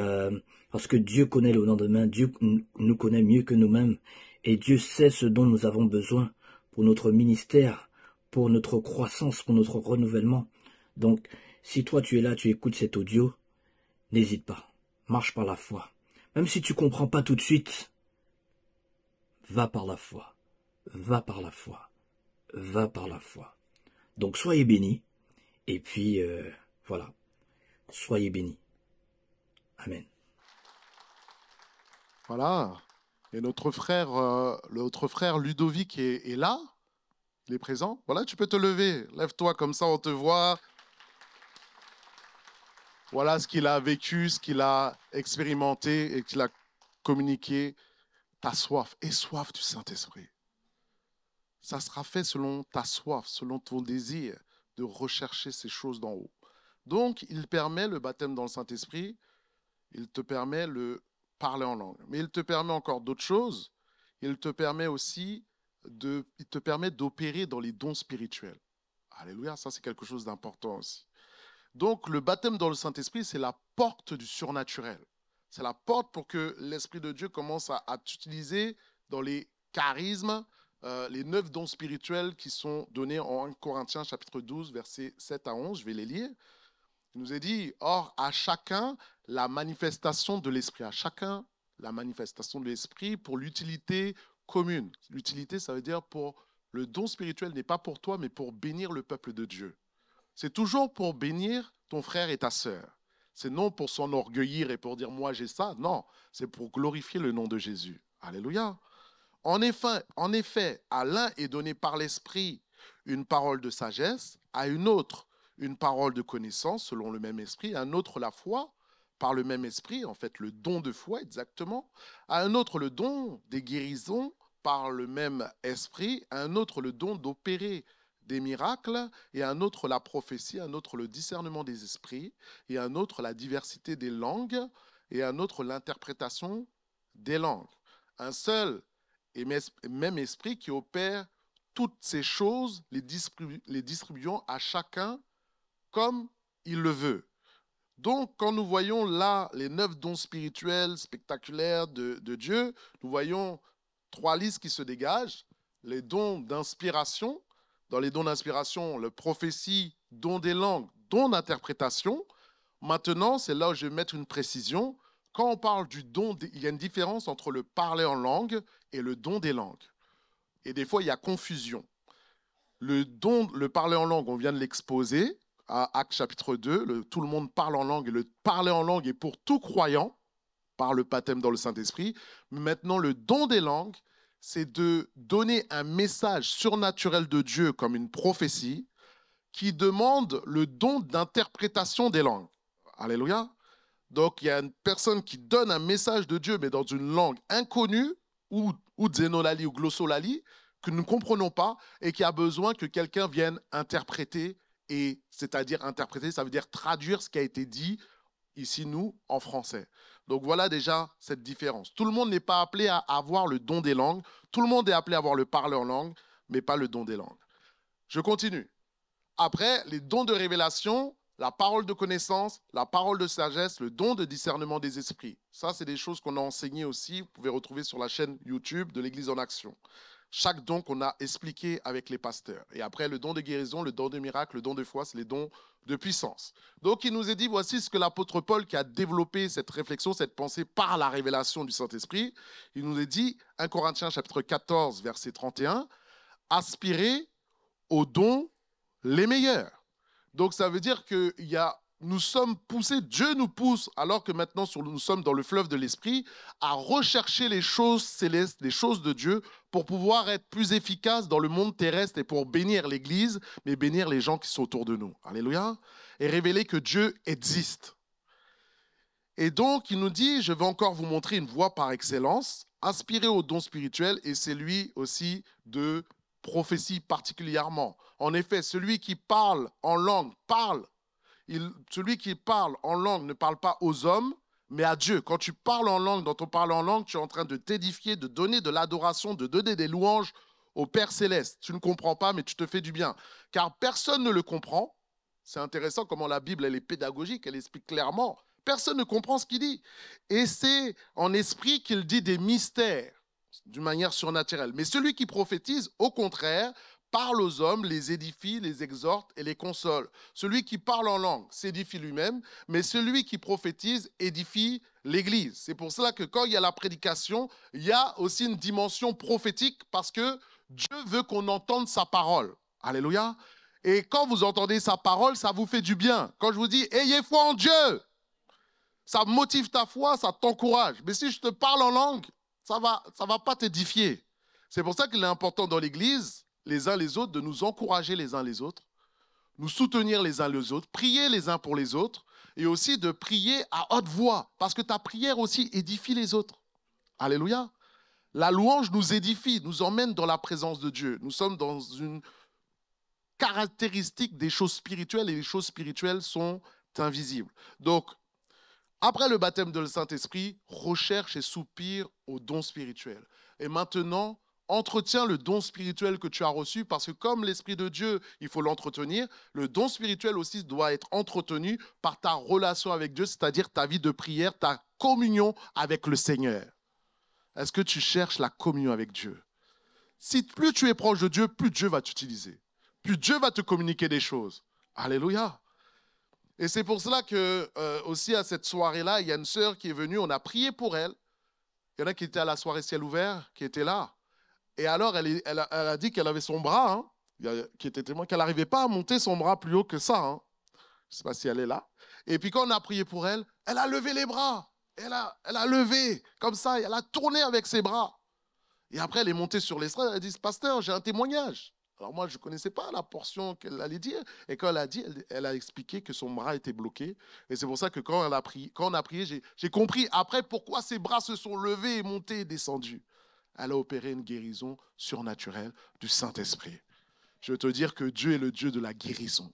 parce que Dieu connaît le lendemain, Dieu nous connaît mieux que nous-mêmes. Et Dieu sait ce dont nous avons besoin pour notre ministère, pour notre croissance, pour notre renouvellement. Donc, si toi tu es là, tu écoutes cet audio, n'hésite pas. Marche par la foi. Même si tu comprends pas tout de suite, va par la foi. Va par la foi. Va par la foi. Donc soyez bénis. Et puis, voilà. Soyez bénis. Amen. Voilà. Et notre frère Ludovic est là. Il est présent. Voilà, tu peux te lever. Lève-toi comme ça, on te voit. Voilà ce qu'il a vécu, ce qu'il a expérimenté et qu'il a communiqué. Ta soif. Aie soif du Saint-Esprit. Ça sera fait selon ta soif, selon ton désir de rechercher ces choses d'en haut. Donc, il permet le baptême dans le Saint-Esprit, il te permet le parler en langue. Mais il te permet encore d'autres choses. Il te permet aussi d'opérer dans les dons spirituels. Alléluia, ça c'est quelque chose d'important aussi. Donc, le baptême dans le Saint-Esprit, c'est la porte du surnaturel. C'est la porte pour que l'Esprit de Dieu commence à t'utiliser dans les charismes, les 9 dons spirituels qui sont donnés en 1 Corinthiens chapitre 12, versets 7 à 11. Je vais les lire. Il nous est dit, or, à chacun, la manifestation de l'Esprit. À chacun, la manifestation de l'Esprit pour l'utilité commune. L'utilité, ça veut dire pour le don spirituel n'est pas pour toi, mais pour bénir le peuple de Dieu. C'est toujours pour bénir ton frère et ta sœur. C'est non pour s'enorgueillir et pour dire, moi j'ai ça. Non, c'est pour glorifier le nom de Jésus. Alléluia. En effet, à l'un est donné par l'Esprit une parole de sagesse, à une autre une parole de connaissance selon le même esprit, à un autre la foi par le même esprit, en fait le don de foi exactement, à un autre le don des guérisons par le même esprit, à un autre le don d'opérer des miracles, et à un autre la prophétie, à un autre le discernement des esprits, et à un autre la diversité des langues, et à un autre l'interprétation des langues. Un seul et même esprit qui opère toutes ces choses, les distribuant à chacun comme il le veut. Donc, quand nous voyons là les 9 dons spirituels spectaculaires de Dieu, nous voyons 3 listes qui se dégagent. Les dons d'inspiration. Dans les dons d'inspiration, la prophétie, don des langues, don d'interprétation. Maintenant, c'est là où je vais mettre une précision. Quand on parle du don, il y a une différence entre le parler en langue et le don des langues. Et des fois, il y a confusion. Le parler en langue, on vient de l'exposer à Actes chapitre 2. Tout le monde parle en langue et le parler en langue est pour tout croyant par le baptême dans le Saint-Esprit. Mais maintenant, le don des langues, c'est de donner un message surnaturel de Dieu comme une prophétie qui demande le don d'interprétation des langues. Alléluia. Donc, il y a une personne qui donne un message de Dieu, mais dans une langue inconnue, ou Zenolali ou Glossolali, que nous ne comprenons pas, et qui a besoin que quelqu'un vienne interpréter, et c'est-à-dire interpréter, ça veut dire traduire ce qui a été dit ici, nous, en français. Donc voilà déjà cette différence. Tout le monde n'est pas appelé à avoir le don des langues, tout le monde est appelé à avoir le parler en langue, mais pas le don des langues. Je continue. Après, les dons de révélation, la parole de connaissance, la parole de sagesse, le don de discernement des esprits. Ça, c'est des choses qu'on a enseignées aussi. Vous pouvez retrouver sur la chaîne YouTube de l'Église en Action. Chaque don qu'on a expliqué avec les pasteurs. Et après, le don de guérison, le don de miracle, le don de foi, c'est les dons de puissance. Donc, il nous est dit, voici ce que l'apôtre Paul, qui a développé cette réflexion, cette pensée par la révélation du Saint-Esprit, il nous est dit, 1 Corinthiens chapitre 14, verset 31, aspirez aux dons les meilleurs. Donc, ça veut dire que nous sommes poussés, Dieu nous pousse, alors que maintenant nous sommes dans le fleuve de l'Esprit, à rechercher les choses célestes, les choses de Dieu, pour pouvoir être plus efficaces dans le monde terrestre et pour bénir l'Église, mais bénir les gens qui sont autour de nous. Alléluia. Et révéler que Dieu existe. Et donc, il nous dit, je vais encore vous montrer une voie par excellence, aspirer aux dons spirituels, et c'est lui aussi de prophétie particulièrement. En effet, celui qui parle en langue celui qui parle en langue ne parle pas aux hommes, mais à Dieu. Quand tu parles en langue, dans ton parler en langue, tu es en train de t'édifier, de donner de l'adoration, de donner des louanges au Père Céleste. Tu ne comprends pas, mais tu te fais du bien. Car personne ne le comprend. C'est intéressant comment la Bible, elle est pédagogique, elle explique clairement. Personne ne comprend ce qu'il dit. Et c'est en esprit qu'il dit des mystères, d'une manière surnaturelle. Mais celui qui prophétise, au contraire, parle aux hommes, les édifie, les exhorte et les console. Celui qui parle en langue s'édifie lui-même, mais celui qui prophétise édifie l'Église. C'est pour cela que quand il y a la prédication, il y a aussi une dimension prophétique parce que Dieu veut qu'on entende sa parole. Alléluia. Et quand vous entendez sa parole, ça vous fait du bien. Quand je vous dis « ayez foi en Dieu », ça motive ta foi, ça t'encourage. Mais si je te parle en langue, ça va pas t'édifier. C'est pour ça qu'il est important dans l'Église, les uns les autres, de nous encourager les uns les autres, nous soutenir les uns les autres, prier les uns pour les autres, et aussi de prier à haute voix, parce que ta prière aussi édifie les autres. Alléluia. La louange nous édifie, nous emmène dans la présence de Dieu. Nous sommes dans une caractéristique des choses spirituelles, et les choses spirituelles sont invisibles. Donc, après le baptême de le Saint-Esprit, recherche et soupire aux dons spirituels. Et maintenant, entretiens le don spirituel que tu as reçu, parce que comme l'Esprit de Dieu, il faut l'entretenir, le don spirituel aussi doit être entretenu par ta relation avec Dieu, c'est-à-dire ta vie de prière, ta communion avec le Seigneur. Est-ce que tu cherches la communion avec Dieu? Si plus tu es proche de Dieu, plus Dieu va t'utiliser. Plus Dieu va te communiquer des choses. Alléluia. Et c'est pour cela que aussi à cette soirée-là, il y a une sœur qui est venue, on a prié pour elle. Il y en a qui étaient à la soirée ciel ouvert, qui étaient là. Et alors, elle a dit qu'elle avait son bras, qui était témoin, qu'elle n'arrivait pas à monter son bras plus haut que ça. Je ne sais pas si elle est là. Et puis quand on a prié pour elle, elle a levé les bras. Elle a levé comme ça, et elle a tourné avec ses bras. Et après, elle est montée sur l'estrade, elle a dit, pasteur, j'ai un témoignage. Alors moi, je ne connaissais pas la portion qu'elle allait dire. Et quand elle a dit, elle a expliqué que son bras était bloqué. Et c'est pour ça que quand on a prié, j'ai compris après pourquoi ses bras se sont levés et montés et descendus. Elle a opéré une guérison surnaturelle du Saint-Esprit. Je veux te dire que Dieu est le Dieu de la guérison.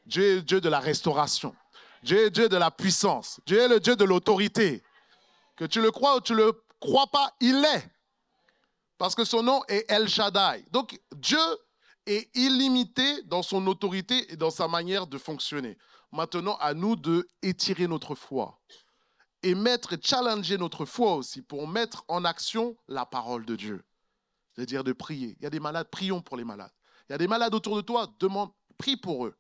Dieu est le Dieu de la restauration. Dieu est le Dieu de la puissance. Dieu est le Dieu de l'autorité. Que tu le crois ou tu ne le crois pas, il l'est. Parce que son nom est El Shaddai. Donc Dieu est illimité dans son autorité et dans sa manière de fonctionner. Maintenant, à nous de étirer notre foi. Et mettre et challenger notre foi aussi pour mettre en action la parole de Dieu. C'est-à-dire de prier. Il y a des malades, prions pour les malades. Il y a des malades autour de toi, prie pour eux.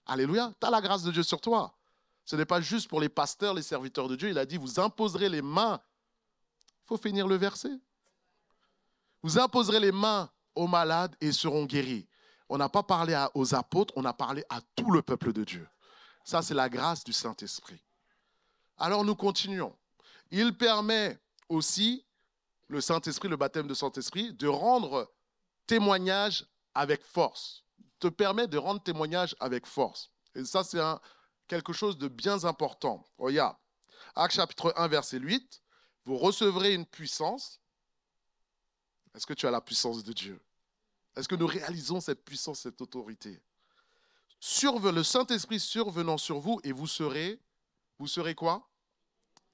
Alléluia, tu as la grâce de Dieu sur toi. Ce n'est pas juste pour les pasteurs, les serviteurs de Dieu. Il a dit, vous imposerez les mains. Il faut finir le verset. Vous imposerez les mains aux malades et ils seront guéris. On n'a pas parlé aux apôtres, on a parlé à tout le peuple de Dieu. Ça, c'est la grâce du Saint-Esprit. Alors nous continuons. Il permet aussi le Saint-Esprit, le baptême de Saint-Esprit, de rendre témoignage avec force. Te permet de rendre témoignage avec force. Et ça, c'est quelque chose de bien important. Regarde, Actes chapitre 1, verset 8, vous recevrez une puissance. Est-ce que tu as la puissance de Dieu? Est-ce que nous réalisons cette puissance, cette autorité? Le Saint-Esprit survenant sur vous et vous serez quoi?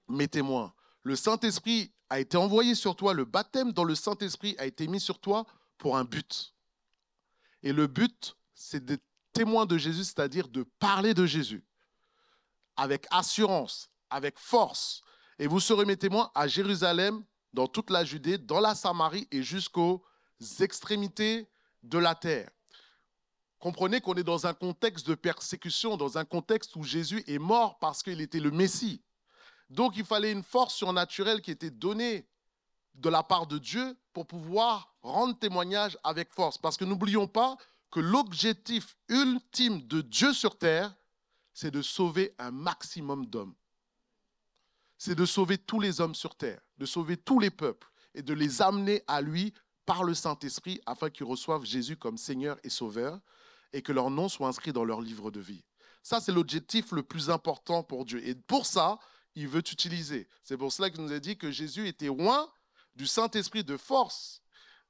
Mes témoins. Le Saint-Esprit a été envoyé sur toi, le baptême dans le Saint-Esprit a été mis sur toi pour un but. Et le but, c'est d'être témoin de Jésus, c'est-à-dire de parler de Jésus avec assurance, avec force. Et vous serez mes témoins à Jérusalem, dans toute la Judée, dans la Samarie et jusqu'aux extrémités de la terre. Comprenez qu'on est dans un contexte de persécution, dans un contexte où Jésus est mort parce qu'il était le Messie. Donc il fallait une force surnaturelle qui était donnée de la part de Dieu pour pouvoir rendre témoignage avec force. Parce que n'oublions pas que l'objectif ultime de Dieu sur terre, c'est de sauver un maximum d'hommes. C'est de sauver tous les hommes sur terre, de sauver tous les peuples et de les amener à lui par le Saint-Esprit afin qu'ils reçoivent Jésus comme Seigneur et Sauveur et que leur nom soit inscrit dans leur livre de vie. Ça, c'est l'objectif le plus important pour Dieu. Et pour ça, il veut t'utiliser. C'est pour cela qu'il nous a dit que Jésus était oint du Saint-Esprit de force,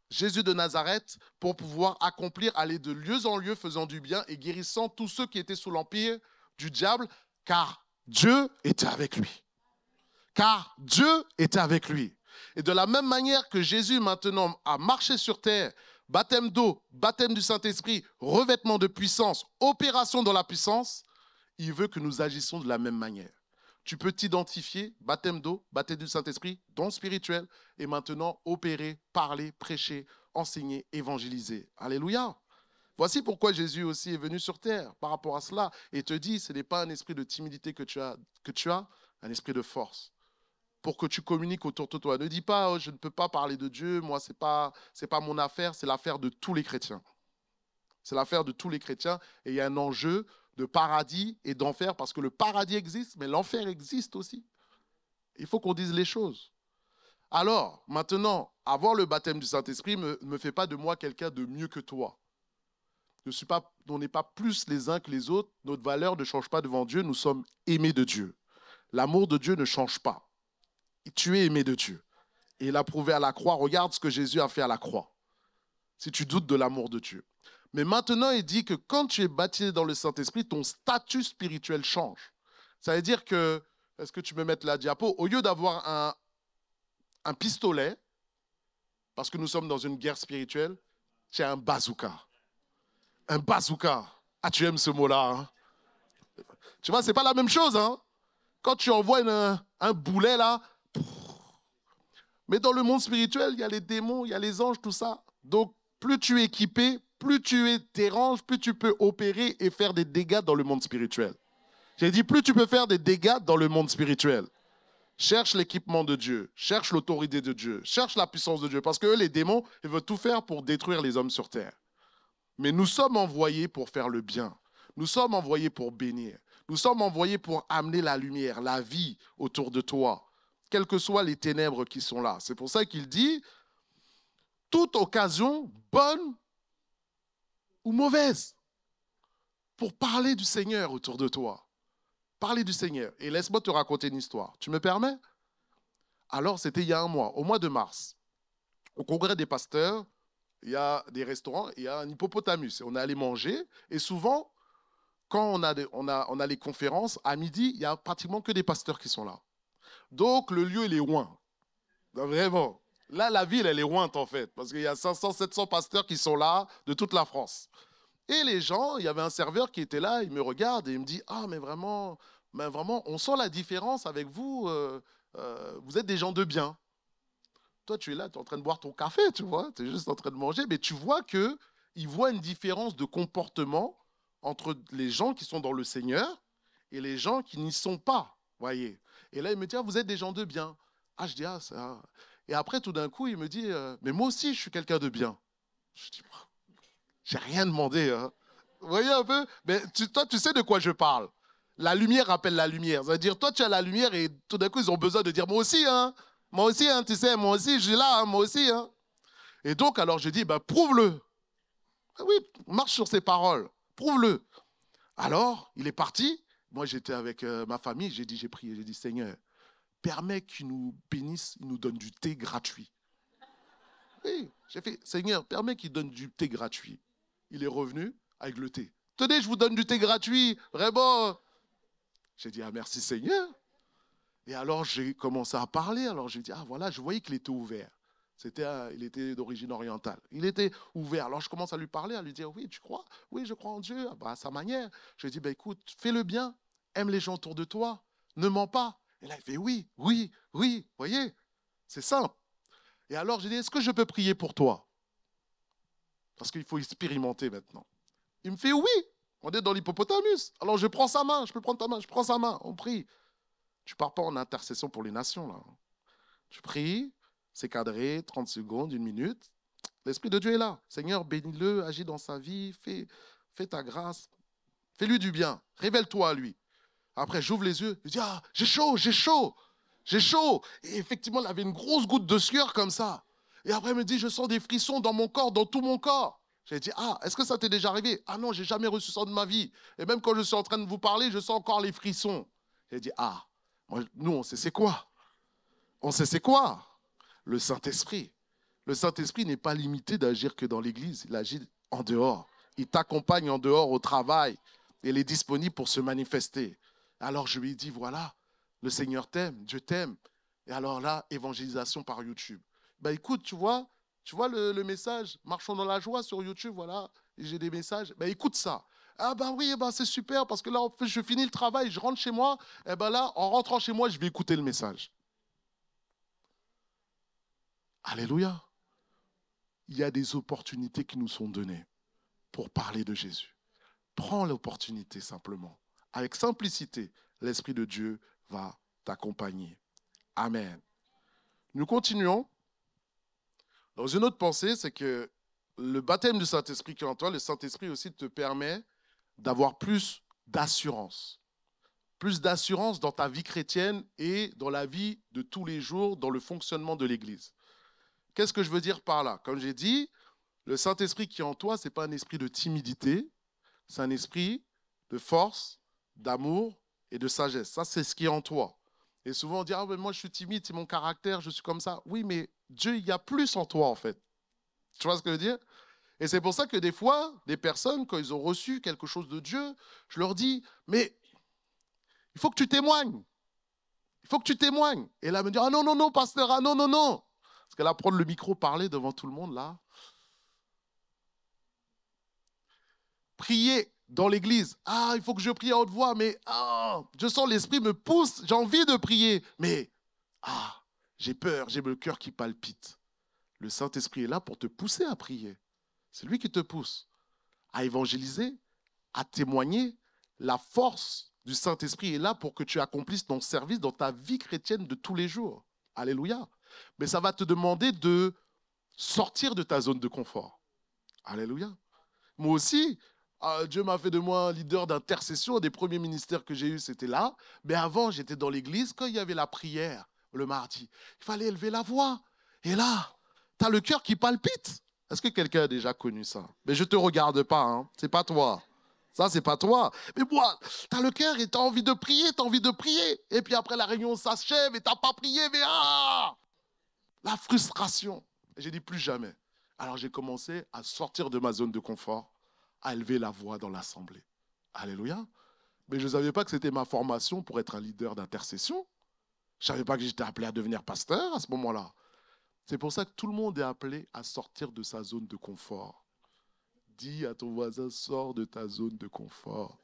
Jésus de Nazareth, pour pouvoir accomplir, aller de lieu en lieu, faisant du bien et guérissant tous ceux qui étaient sous l'empire du diable, car Dieu était avec lui. Car Dieu était avec lui. Et de la même manière que Jésus maintenant a marché sur terre, baptême d'eau, baptême du Saint-Esprit, revêtement de puissance, opération dans la puissance, il veut que nous agissions de la même manière. Tu peux t'identifier, baptême d'eau, baptême du Saint-Esprit, don spirituel, et maintenant opérer, parler, prêcher, enseigner, évangéliser. Alléluia. Voici pourquoi Jésus aussi est venu sur terre par rapport à cela et te dit, ce n'est pas un esprit de timidité que tu as, un esprit de force. Pour que tu communiques autour de toi. Ne dis pas, oh, je ne peux pas parler de Dieu, moi, ce n'est pas mon affaire, c'est l'affaire de tous les chrétiens. C'est l'affaire de tous les chrétiens et il y a un enjeu de paradis et d'enfer parce que le paradis existe, mais l'enfer existe aussi. Il faut qu'on dise les choses. Alors, maintenant, avoir le baptême du Saint-Esprit ne me fait pas de moi quelqu'un de mieux que toi. On n'est pas plus les uns que les autres, notre valeur ne change pas devant Dieu, nous sommes aimés de Dieu. L'amour de Dieu ne change pas. Tu es aimé de Dieu. Et il a prouvé à la croix, regarde ce que Jésus a fait à la croix. Si tu doutes de l'amour de Dieu. Mais maintenant, il dit que quand tu es baptisé dans le Saint-Esprit, ton statut spirituel change. Ça veut dire que, est-ce que tu peux mettre la diapo, au lieu d'avoir un pistolet, parce que nous sommes dans une guerre spirituelle, tu as un bazooka. Un bazooka. Ah, tu aimes ce mot-là. Hein? Tu vois, ce n'est pas la même chose. Hein? Quand tu envoies un boulet, là, mais dans le monde spirituel, il y a les démons, il y a les anges, tout ça. Donc, plus tu es équipé, plus tu es dérange, plus tu peux opérer et faire des dégâts dans le monde spirituel. J'ai dit, plus tu peux faire des dégâts dans le monde spirituel. Cherche l'équipement de Dieu, cherche l'autorité de Dieu, cherche la puissance de Dieu. Parce que eux, les démons, ils veulent tout faire pour détruire les hommes sur terre. Mais nous sommes envoyés pour faire le bien. Nous sommes envoyés pour bénir. Nous sommes envoyés pour amener la lumière, la vie autour de toi, quelles que soient les ténèbres qui sont là. C'est pour ça qu'il dit, toute occasion, bonne ou mauvaise, pour parler du Seigneur autour de toi. Parler du Seigneur. Et laisse-moi te raconter une histoire. Tu me permets? Alors, c'était il y a un mois, au mois de mars. Au congrès des pasteurs, il y a des restaurants, il y a un hippopotamus. On est allé manger. Et souvent, quand on a les conférences, à midi, il n'y a pratiquement que des pasteurs qui sont là. Donc, le lieu, il est loin. Vraiment. Là, la ville, elle est lointe, en fait. Parce qu'il y a 500, 700 pasteurs qui sont là, de toute la France. Et les gens, il y avait un serveur qui était là, il me regarde et il me dit « Ah, mais vraiment, on sent la différence avec vous. Vous êtes des gens de bien. » Toi, tu es là, tu es en train de boire ton café, tu vois. Tu es juste en train de manger. Mais tu vois qu'il voit une différence de comportement entre les gens qui sont dans le Seigneur et les gens qui n'y sont pas, voyez. Et là, il me dit, ah, vous êtes des gens de bien. Ah, je dis, ah, ça. Et après, tout d'un coup, il me dit, mais moi aussi, je suis quelqu'un de bien. Je dis, j'ai rien demandé. Hein. Vous voyez un peu? Mais toi, tu sais de quoi je parle. La lumière rappelle la lumière. Ça veut dire, toi, tu as la lumière et tout d'un coup, ils ont besoin de dire, moi aussi, hein. Moi aussi, hein, tu sais, moi aussi, je suis là, hein, moi aussi. Hein. Et donc, alors, je dis, ben, prouve-le. Ben oui, marche sur ses paroles. Prouve-le. Alors, il est parti. Moi, j'étais avec ma famille. J'ai prié. J'ai dit, Seigneur, permets qu'il nous bénisse, il nous donne du thé gratuit. Oui, j'ai fait, Seigneur, permets qu'il donne du thé gratuit. Il est revenu avec le thé. Tenez, je vous donne du thé gratuit. Vraiment. J'ai dit, ah, merci Seigneur. Et alors, j'ai commencé à parler. Alors, j'ai dit, ah, voilà, je voyais qu'il était ouvert. Il était d'origine orientale. Il était ouvert. Alors, je commence à lui parler, à lui dire, oui, tu crois? Oui, je crois en Dieu. Ah, bah, à sa manière. Je lui ai dit, bah, écoute, fais le bien. Aime les gens autour de toi. Ne mens pas. Et là, il fait, oui, oui, oui. Vous voyez? C'est simple. Et alors, j'ai dit, est-ce que je peux prier pour toi? Parce qu'il faut expérimenter maintenant. Il me fait, oui. On est dans l'hippopotamus. Alors, je prends sa main. Je peux prendre ta main. Je prends sa main. On prie. Tu ne pars pas en intercession pour les nations, là. Tu pries. C'est cadré, 30 secondes, 1 minute. L'Esprit de Dieu est là. Seigneur, bénis-le, agis dans sa vie, fais ta grâce. Fais-lui du bien. Révèle-toi à lui. Après, j'ouvre les yeux. Je dis, ah, j'ai chaud, j'ai chaud, j'ai chaud. Et effectivement, il avait une grosse goutte de sueur comme ça. Et après, il me dit, je sens des frissons dans mon corps, dans tout mon corps. J'ai dit, ah, est-ce que ça t'est déjà arrivé? Ah non, j'ai jamais reçu ça de ma vie. Et même quand je suis en train de vous parler, je sens encore les frissons. J'ai dit, ah, nous, on sait c'est quoi. On sait c'est quoi. Le Saint-Esprit. Le Saint-Esprit n'est pas limité d'agir que dans l'Église. Il agit en dehors. Il t'accompagne en dehors au travail. Il est disponible pour se manifester. Alors je lui ai dit, voilà, le Seigneur t'aime, Dieu t'aime. Et alors là, évangélisation par YouTube. Ben écoute, tu vois le message, marchons dans la joie sur YouTube, voilà, j'ai des messages. Ben écoute ça. Ah ben oui, ben c'est super, parce que là, en fait, je finis le travail, je rentre chez moi, et ben là, en rentrant chez moi, je vais écouter le message. Alléluia. Il y a des opportunités qui nous sont données pour parler de Jésus. Prends l'opportunité simplement. Avec simplicité, l'Esprit de Dieu va t'accompagner. Amen. Nous continuons. Dans une autre pensée, c'est que le baptême du Saint-Esprit qui est en toi, le Saint-Esprit aussi te permet d'avoir plus d'assurance. Plus d'assurance dans ta vie chrétienne et dans la vie de tous les jours, dans le fonctionnement de l'Église. Qu'est-ce que je veux dire par là? Comme j'ai dit, le Saint-Esprit qui est en toi, ce n'est pas un esprit de timidité, c'est un esprit de force, d'amour et de sagesse. Ça, c'est ce qui est en toi. Et souvent, on dit, ah, mais moi, je suis timide, c'est mon caractère, je suis comme ça. Oui, mais Dieu, il y a plus en toi, en fait. Tu vois ce que je veux dire? Et c'est pour ça que des fois, des personnes, quand ils ont reçu quelque chose de Dieu, je leur dis, mais il faut que tu témoignes. Il faut que tu témoignes. Et là, elle me dit, ah non, non, non, pasteur, ah non, non, non. Parce qu'elle va prendre le micro, parler devant tout le monde, là. Prier dans l'église. Ah, il faut que je prie à haute voix, mais je sens l'esprit me pousse, j'ai envie de prier. Mais, j'ai peur, j'ai le cœur qui palpite. Le Saint-Esprit est là pour te pousser à prier. C'est lui qui te pousse à évangéliser, à témoigner. La force du Saint-Esprit est là pour que tu accomplisses ton service dans ta vie chrétienne de tous les jours. Alléluia. Mais ça va te demander de sortir de ta zone de confort. Alléluia. Moi aussi, Dieu m'a fait de moi un leader d'intercession. Des premiers ministères que j'ai eus, c'était là. Mais avant, j'étais dans l'église. Quand il y avait la prière, le mardi, il fallait élever la voix. Et là, tu as le cœur qui palpite. Est-ce que quelqu'un a déjà connu ça? Mais je ne te regarde pas, hein. C'est pas toi. Ça, c'est pas toi. Mais moi, tu as le cœur et tu as envie de prier, tu as envie de prier. Et puis après, la réunion s'achève et tu n'as pas prié, mais la frustration. Et j'ai dit plus jamais. Alors j'ai commencé à sortir de ma zone de confort, à élever la voix dans l'assemblée. Alléluia. Mais je ne savais pas que c'était ma formation pour être un leader d'intercession. Je ne savais pas que j'étais appelé à devenir pasteur à ce moment-là. C'est pour ça que tout le monde est appelé à sortir de sa zone de confort. Dis à ton voisin, sors de ta zone de confort.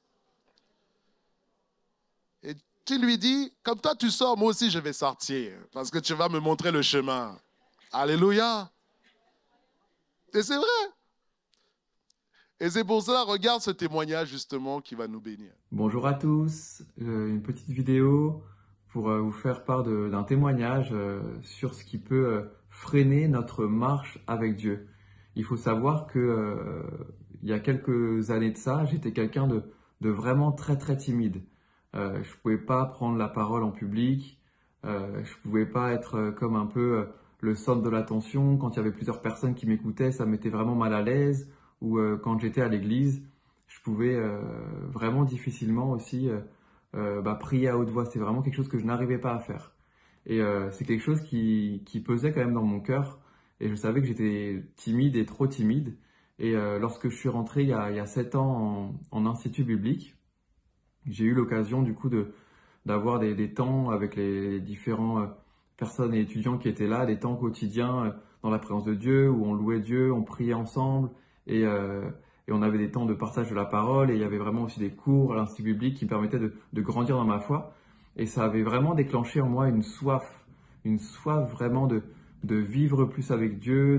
Et tu lui dis, comme toi tu sors, moi aussi je vais sortir, parce que tu vas me montrer le chemin. Alléluia. Et c'est vrai. Et c'est pour cela, regarde ce témoignage justement qui va nous bénir. Bonjour à tous, une petite vidéo pour vous faire part d'un témoignage sur ce qui peut freiner notre marche avec Dieu. Il faut savoir que il y a quelques années de ça, j'étais quelqu'un de vraiment très très timide. Je ne pouvais pas prendre la parole en public, Je pouvais pas être comme un peu le centre de l'attention. Quand il y avait plusieurs personnes qui m'écoutaient, ça me mettait vraiment mal à l'aise. Ou quand j'étais à l'église, je pouvais vraiment difficilement aussi prier à haute voix. C'était vraiment quelque chose que je n'arrivais pas à faire. Et c'est quelque chose qui pesait quand même dans mon cœur. Et je savais que j'étais timide et trop timide. Et lorsque je suis rentré il y a 7 ans en institut biblique, j'ai eu l'occasion du coup d'avoir des temps avec les différents personnes et étudiants qui étaient là, des temps quotidiens dans la présence de Dieu, où on louait Dieu, on priait ensemble, et on avait des temps de partage de la parole, et il y avait vraiment aussi des cours à l'Institut biblique qui me permettaient de grandir dans ma foi. Et ça avait vraiment déclenché en moi une soif vraiment de vivre plus avec Dieu,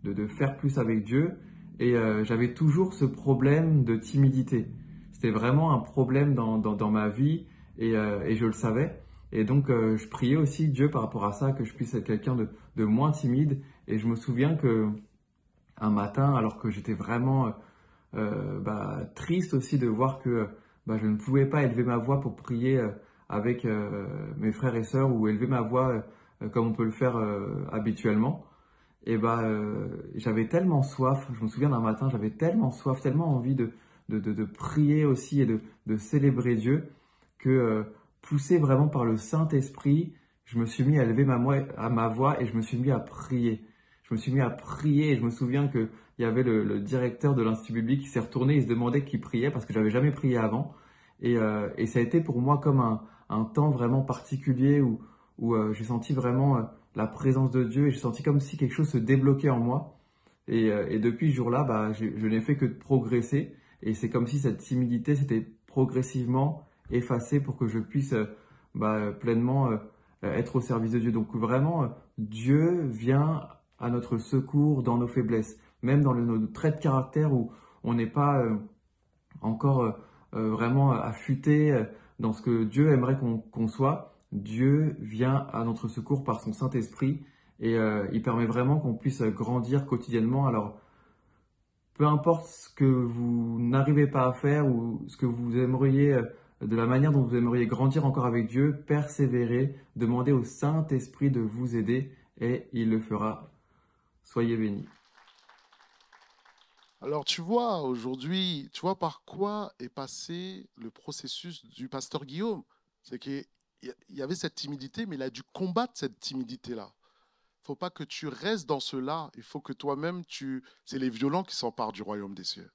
de faire plus avec Dieu. Et j'avais toujours ce problème de timidité. C'était vraiment un problème dans ma vie, et je le savais. Et donc, je priais aussi Dieu par rapport à ça, que je puisse être quelqu'un de moins timide. Et je me souviens que un matin, alors que j'étais vraiment triste aussi de voir que je ne pouvais pas élever ma voix pour prier avec mes frères et sœurs, ou élever ma voix comme on peut le faire habituellement. Et j'avais tellement soif, je me souviens d'un matin, j'avais tellement soif, tellement envie de prier aussi et de célébrer Dieu, que poussé vraiment par le Saint-Esprit, je me suis mis à élever ma voix et je me suis mis à prier. Je me suis mis à prier, et je me souviens qu'il y avait le directeur de l'Institut biblique qui s'est retourné, il se demandait qui priait parce que j'avais jamais prié avant. Et ça a été pour moi comme un temps vraiment particulier où j'ai senti vraiment la présence de Dieu, et j'ai senti comme si quelque chose se débloquait en moi. Et depuis ce jour-là, je n'ai fait que de progresser, et c'est comme si cette timidité s'était progressivement effacée pour que je puisse pleinement être au service de Dieu. Donc vraiment, Dieu vient à notre secours dans nos faiblesses, même dans nos traits de caractère où on n'est pas encore vraiment affûté dans ce que Dieu aimerait qu'on soit. Dieu vient à notre secours par son Saint-Esprit, et il permet vraiment qu'on puisse grandir quotidiennement. Alors, peu importe ce que vous n'arrivez pas à faire, ou ce que vous aimeriez, de la manière dont vous aimeriez grandir encore avec Dieu, persévérez, demandez au Saint-Esprit de vous aider, et il le fera. Soyez bénis. Alors, tu vois, aujourd'hui, tu vois par quoi est passé le processus du pasteur Guillaume. C'est qu'il y avait cette timidité, mais il a dû combattre cette timidité-là. Il ne faut pas que tu restes dans cela. Il faut que toi-même, c'est les violents qui s'emparent du royaume des cieux.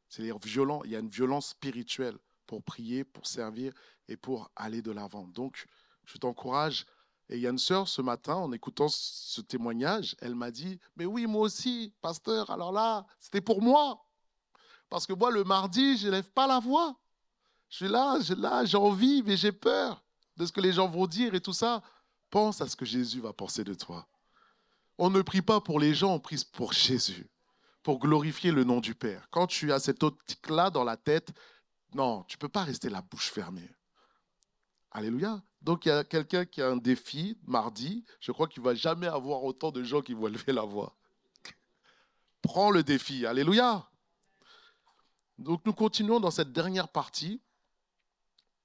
C'est les violents. Il y a une violence spirituelle pour prier, pour servir et pour aller de l'avant. Donc, je t'encourage. Et il y a une sœur ce matin, en écoutant ce témoignage, elle m'a dit « Mais oui, moi aussi, pasteur, alors là, c'était pour moi. Parce que moi, le mardi, je ne lève pas la voix. Je suis là, j'ai envie, mais j'ai peur de ce que les gens vont dire et tout ça. Pense à ce que Jésus va penser de toi. On ne prie pas pour les gens, on prie pour Jésus, pour glorifier le nom du Père. Quand tu as cette optique-là dans la tête, non, tu ne peux pas rester la bouche fermée. Alléluia. Donc, il y a quelqu'un qui a un défi mardi. Je crois qu'il ne va jamais avoir autant de gens qui vont lever la voix. Prends le défi. Alléluia. Donc, nous continuons dans cette dernière partie.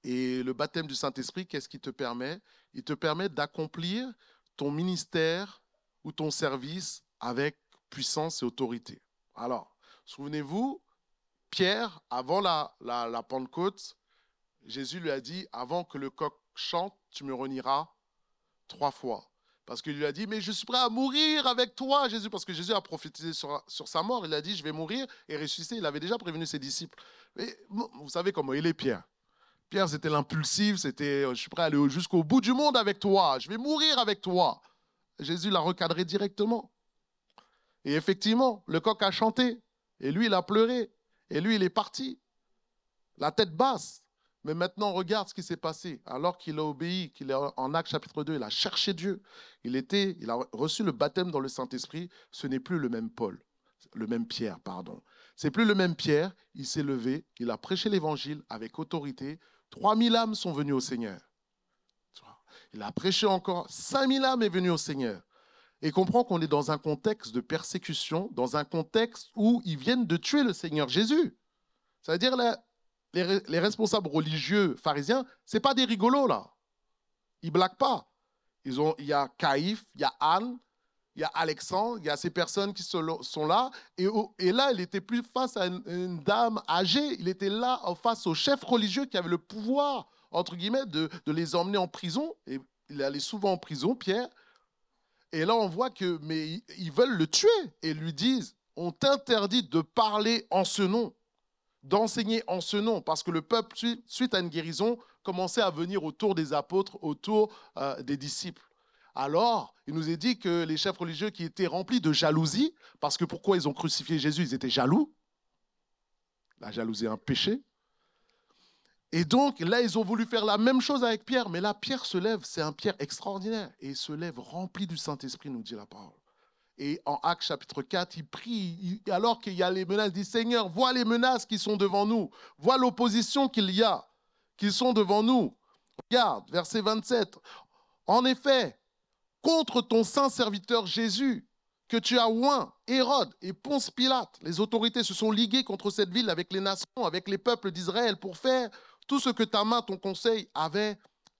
Et le baptême du Saint-Esprit, qu'est-ce qu'il te permet? Il te permet d'accomplir ton ministère ou ton service avec puissance et autorité. Alors, souvenez-vous, Pierre, avant la Pentecôte, Jésus lui a dit, avant que le coq chante, tu me renieras 3 fois. Parce qu'il lui a dit, mais je suis prêt à mourir avec toi, Jésus. Parce que Jésus a prophétisé sur sa mort. Il a dit, je vais mourir et ressusciter. Il avait déjà prévenu ses disciples. Mais vous savez comment il est, Pierre. Pierre, c'était l'impulsif, c'était, je suis prêt à aller jusqu'au bout du monde avec toi. Je vais mourir avec toi. Jésus l'a recadré directement. Et effectivement, le coq a chanté. Et lui, il a pleuré. Et lui, il est parti. La tête basse. Mais maintenant, regarde ce qui s'est passé. Alors qu'il a obéi, qu'il est en Actes chapitre 2, il a cherché Dieu. Il a reçu le baptême dans le Saint-Esprit. Ce n'est plus le même Pierre, pardon. C'est plus le même Pierre. Il s'est levé, il a prêché l'évangile avec autorité. 3000 âmes sont venues au Seigneur. Il a prêché encore. 5000 âmes est venues au Seigneur. Et comprend qu'on est dans un contexte de persécution, dans un contexte où ils viennent de tuer le Seigneur Jésus. C'est-à-dire les responsables religieux pharisiens, ce n'est pas des rigolos là. Ils ne blaguent pas. Il y a Caïphe, il y a Anne, il y a Alexandre, il y a ces personnes qui sont là. Et là, il n'était plus face à une dame âgée. Il était là face au chef religieux qui avait le pouvoir, entre guillemets, de les emmener en prison. Et il allait souvent en prison, Pierre. Et là, on voit mais ils veulent le tuer et lui disent, on t'interdit de parler en ce nom, d'enseigner en ce nom, parce que le peuple, suite à une guérison, commençait à venir autour des apôtres, autour des disciples. Alors, il nous est dit que les chefs religieux qui étaient remplis de jalousie, parce que pourquoi ils ont crucifié Jésus? Ils étaient jaloux. La jalousie est un péché. Et donc, là, ils ont voulu faire la même chose avec Pierre. Mais là, Pierre se lève, c'est un Pierre extraordinaire. Et il se lève rempli du Saint-Esprit, nous dit la parole. Et en Actes chapitre 4, il prie, alors qu'il y a les menaces, il dit, Seigneur, vois les menaces qui sont devant nous. Vois l'opposition qu'il y a, qui sont devant nous. Regarde, verset 27. En effet, contre ton saint serviteur Jésus, que tu as oint, Hérode et Ponce Pilate, les autorités se sont liguées contre cette ville avec les nations, avec les peuples d'Israël pour faire tout ce que ta main, ton conseil avait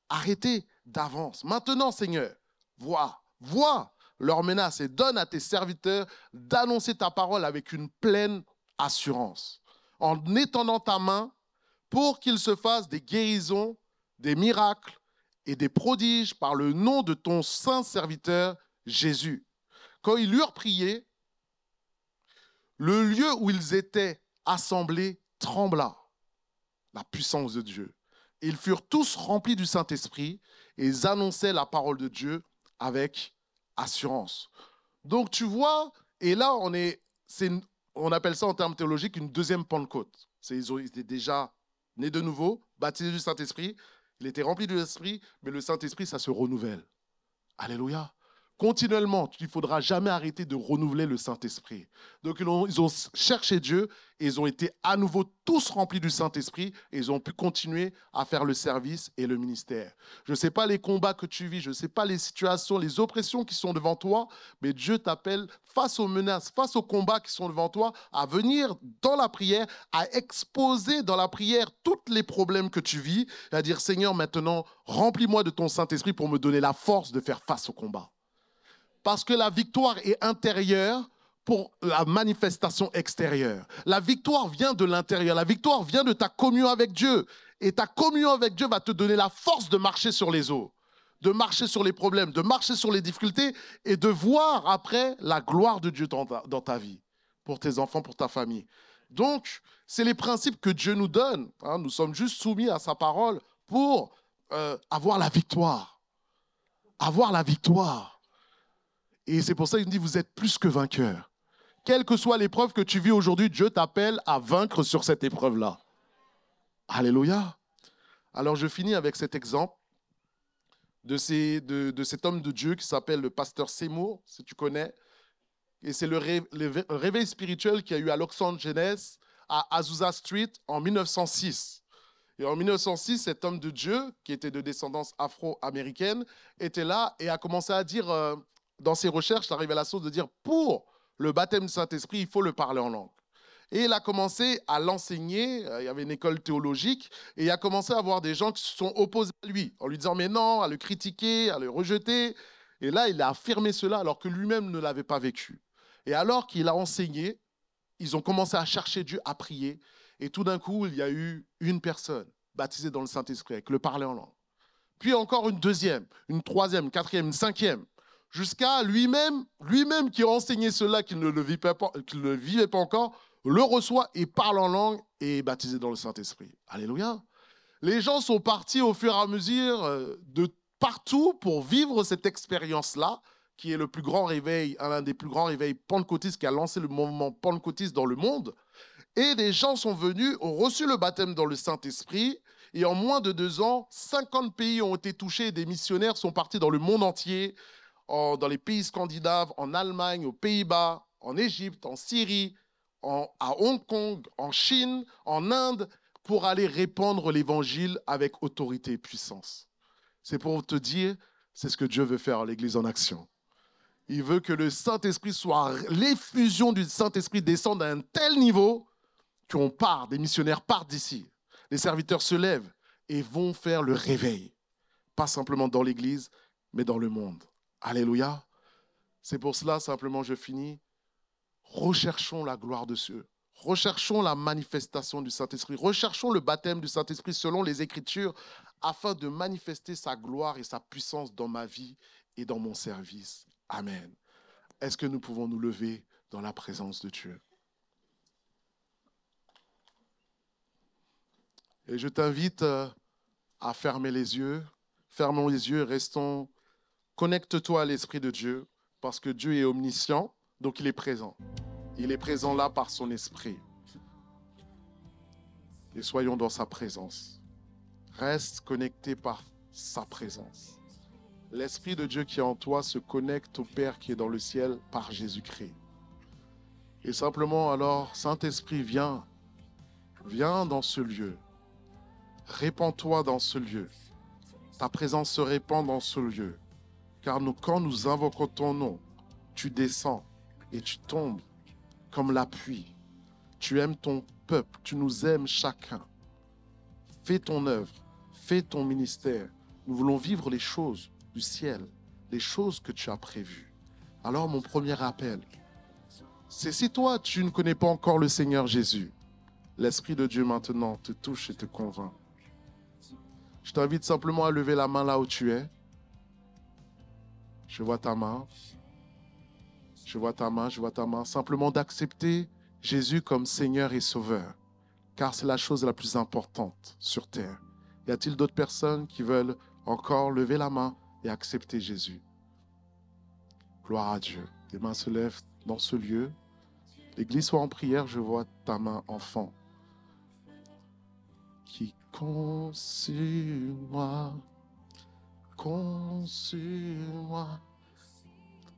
arrêté d'avance. Maintenant, Seigneur, vois leurs menaces et donne à tes serviteurs d'annoncer ta parole avec une pleine assurance, en étendant ta main pour qu'ils se fassent des guérisons, des miracles et des prodiges par le nom de ton saint serviteur Jésus. Quand ils eurent prié, le lieu où ils étaient assemblés trembla. La puissance de Dieu. Ils furent tous remplis du Saint-Esprit et ils annonçaient la parole de Dieu avec assurance. Donc tu vois, et là on appelle ça en termes théologiques une deuxième Pentecôte. Ils étaient déjà nés de nouveau, baptisés du Saint-Esprit, il était rempli de l'Esprit, mais le Saint-Esprit, ça se renouvelle. Alléluia. Continuellement, il ne faudra jamais arrêter de renouveler le Saint-Esprit. Donc, ils ont cherché Dieu et ils ont été à nouveau tous remplis du Saint-Esprit et ils ont pu continuer à faire le service et le ministère. Je ne sais pas les combats que tu vis, je ne sais pas les situations, les oppressions qui sont devant toi, mais Dieu t'appelle face aux menaces, face aux combats qui sont devant toi, à venir dans la prière, à exposer dans la prière tous les problèmes que tu vis, et à dire, Seigneur, maintenant, remplis-moi de ton Saint-Esprit pour me donner la force de faire face au combat. Parce que la victoire est intérieure pour la manifestation extérieure. La victoire vient de l'intérieur. La victoire vient de ta communion avec Dieu. Et ta communion avec Dieu va te donner la force de marcher sur les eaux, de marcher sur les problèmes, de marcher sur les difficultés et de voir après la gloire de Dieu dans ta vie, pour tes enfants, pour ta famille. Donc, c'est les principes que Dieu nous donne. Nous sommes juste soumis à sa parole pour avoir la victoire. Avoir la victoire. Et c'est pour ça qu'il dit, vous êtes plus que vainqueurs. Quelle que soit l'épreuve que tu vis aujourd'hui, Dieu t'appelle à vaincre sur cette épreuve-là. Alléluia. Alors je finis avec cet exemple de cet homme de Dieu qui s'appelle le pasteur Seymour, si tu connais. Et c'est le réveil spirituel qu'il y a eu à Los Angeles, à Azusa Street, en 1906. Et en 1906, cet homme de Dieu, qui était de descendance afro-américaine, était là et a commencé à dire... dans ses recherches, il arrive à la source de dire, pour le baptême du Saint-Esprit, il faut le parler en langue. Et il a commencé à l'enseigner, il y avait une école théologique, et il a commencé à avoir des gens qui se sont opposés à lui, en lui disant, mais non, à le critiquer, à le rejeter. Et là, il a affirmé cela alors que lui-même ne l'avait pas vécu. Et alors qu'il a enseigné, ils ont commencé à chercher Dieu, à prier, et tout d'un coup, il y a eu une personne baptisée dans le Saint-Esprit, avec le parler en langue. Puis encore une deuxième, une troisième, une quatrième, une cinquième, jusqu'à lui-même qui a enseigné cela, qu'il ne le vivait pas encore, le reçoit et parle en langue et est baptisé dans le Saint-Esprit. Alléluia. Les gens sont partis au fur et à mesure de partout pour vivre cette expérience-là, qui est le plus grand réveil, l'un des plus grands réveils pentecôtistes qui a lancé le mouvement pentecôtiste dans le monde. Et des gens sont venus, ont reçu le baptême dans le Saint-Esprit, et en moins de 2 ans, 50 pays ont été touchés, des missionnaires sont partis dans le monde entier, dans les pays scandinaves, en Allemagne, aux Pays-Bas, en Égypte, en Syrie, à Hong Kong, en Chine, en Inde, pour aller répandre l'évangile avec autorité et puissance. C'est pour te dire, c'est ce que Dieu veut faire à l'Église en action. Il veut que le Saint-Esprit soit, l'effusion du Saint-Esprit descende à un tel niveau qu'on part, des missionnaires partent d'ici. Les serviteurs se lèvent et vont faire le réveil. Pas simplement dans l'Église, mais dans le monde. Alléluia. C'est pour cela, simplement, je finis. Recherchons la gloire de Dieu. Recherchons la manifestation du Saint-Esprit. Recherchons le baptême du Saint-Esprit selon les Écritures afin de manifester sa gloire et sa puissance dans ma vie et dans mon service. Amen. Est-ce que nous pouvons nous lever dans la présence de Dieu? Et je t'invite à fermer les yeux. Fermons les yeux, restons. Connecte-toi à l'Esprit de Dieu parce que Dieu est omniscient, donc il est présent. Il est présent là par son esprit. Et soyons dans sa présence. Reste connecté par sa présence. L'Esprit de Dieu qui est en toi se connecte au Père qui est dans le ciel par Jésus-Christ. Et simplement alors, Saint-Esprit, viens. Viens dans ce lieu. Répands-toi dans ce lieu. Ta présence se répand dans ce lieu. Car quand nous invoquons ton nom, tu descends et tu tombes comme la pluie. Tu aimes ton peuple, tu nous aimes chacun. Fais ton œuvre, fais ton ministère. Nous voulons vivre les choses du ciel, les choses que tu as prévues. Alors mon premier appel, c'est si toi tu ne connais pas encore le Seigneur Jésus, l'Esprit de Dieu maintenant te touche et te convainc. Je t'invite simplement à lever la main là où tu es. Je vois ta main. Je vois ta main, je vois ta main. Simplement d'accepter Jésus comme Seigneur et Sauveur. Car c'est la chose la plus importante sur terre. Y a-t-il d'autres personnes qui veulent encore lever la main et accepter Jésus? Gloire à Dieu. Les mains se lèvent dans ce lieu. L'église soit en prière, je vois ta main, enfant. Qui consume-moi, consume-moi.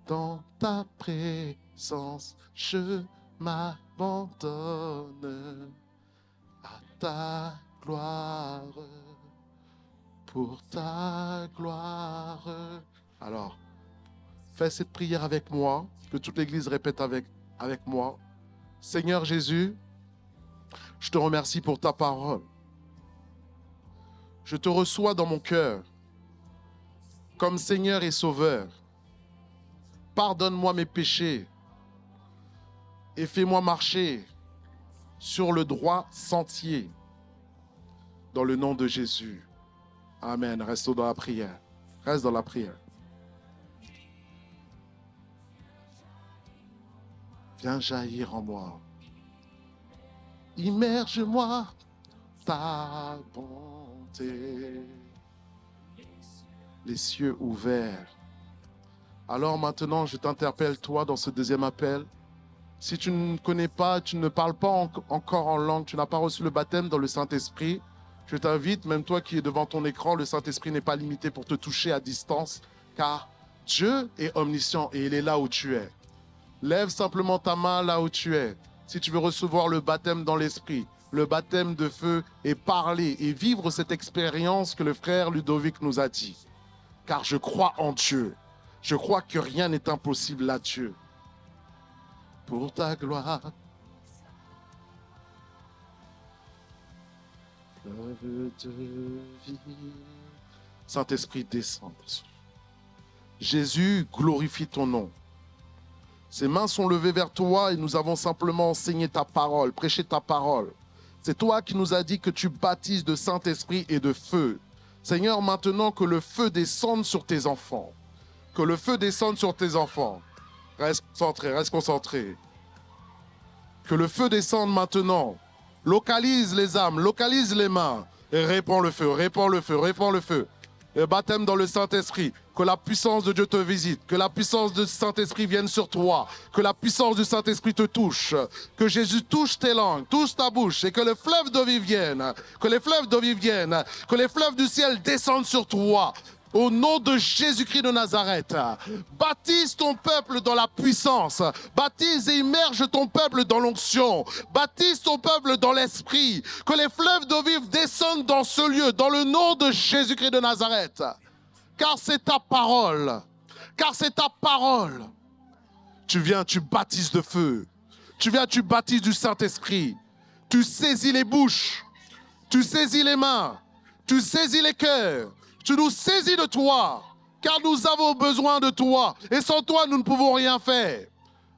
Dans ta présence, je m'abandonne à ta gloire, pour ta gloire. Alors, fais cette prière avec moi, que toute l'Église répète avec moi. Seigneur Jésus, je te remercie pour ta parole. Je te reçois dans mon cœur comme Seigneur et Sauveur. Pardonne-moi mes péchés et fais-moi marcher sur le droit sentier. Dans le nom de Jésus. Amen. Restons dans la prière. Reste dans la prière. Viens jaillir en moi. Immerge-moi ta bonté. Les cieux ouverts. Alors maintenant, je t'interpelle, toi, dans ce deuxième appel. Si tu ne connais pas, tu ne parles pas encore en langue, tu n'as pas reçu le baptême dans le Saint-Esprit, je t'invite, même toi qui es devant ton écran, le Saint-Esprit n'est pas limité pour te toucher à distance, car Dieu est omniscient et il est là où tu es. Lève simplement ta main là où tu es. Si tu veux recevoir le baptême dans l'Esprit, le baptême de feu, et parler et vivre cette expérience que le frère Ludovic nous a dit. Car je crois en Dieu. Je crois que rien n'est impossible à Dieu. Pour ta gloire. Fleuve de vie. Saint-Esprit, descend. Jésus, glorifie ton nom. Ses mains sont levées vers toi et nous avons simplement enseigné ta parole, prêché ta parole. C'est toi qui nous as dit que tu baptises de Saint-Esprit et de feu. Seigneur, maintenant que le feu descende sur tes enfants. Que le feu descende sur tes enfants. Reste concentré, reste concentré. Que le feu descende maintenant. Localise les âmes, localise les mains. Et répands le feu, répands le feu, répands le feu. Et baptême dans le Saint-Esprit. Que la puissance de Dieu te visite. Que la puissance du Saint-Esprit vienne sur toi. Que la puissance du Saint-Esprit te touche. Que Jésus touche tes langues, touche ta bouche. Et que le fleuve de vie vienne. Que les fleuves de vie viennent. Que les fleuves du ciel descendent sur toi. Au nom de Jésus-Christ de Nazareth, baptise ton peuple dans la puissance. Baptise et immerge ton peuple dans l'onction. Baptise ton peuple dans l'esprit. Que les fleuves d'eau vive descendent dans ce lieu, dans le nom de Jésus-Christ de Nazareth. Car c'est ta parole. Car c'est ta parole. Tu viens, tu baptises de feu. Tu viens, tu baptises du Saint-Esprit. Tu saisis les bouches. Tu saisis les mains. Tu saisis les cœurs. Tu nous saisis de toi, car nous avons besoin de toi. Et sans toi, nous ne pouvons rien faire.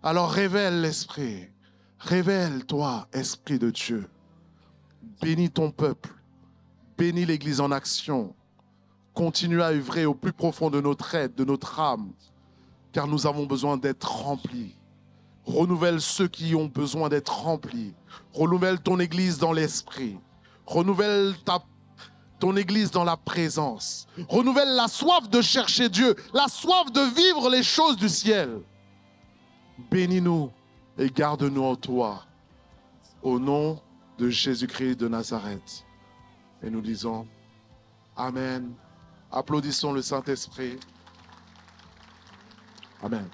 Alors révèle l'Esprit. Révèle-toi, Esprit de Dieu. Bénis ton peuple. Bénis l'Église en action. Continue à œuvrer au plus profond de notre être, de notre âme, car nous avons besoin d'être remplis. Renouvelle ceux qui ont besoin d'être remplis. Renouvelle ton Église dans l'Esprit. Renouvelle ton Église dans la présence. Renouvelle la soif de chercher Dieu, la soif de vivre les choses du ciel. Bénis-nous et garde-nous en toi. Au nom de Jésus-Christ de Nazareth. Et nous disons Amen. Applaudissons le Saint-Esprit. Amen.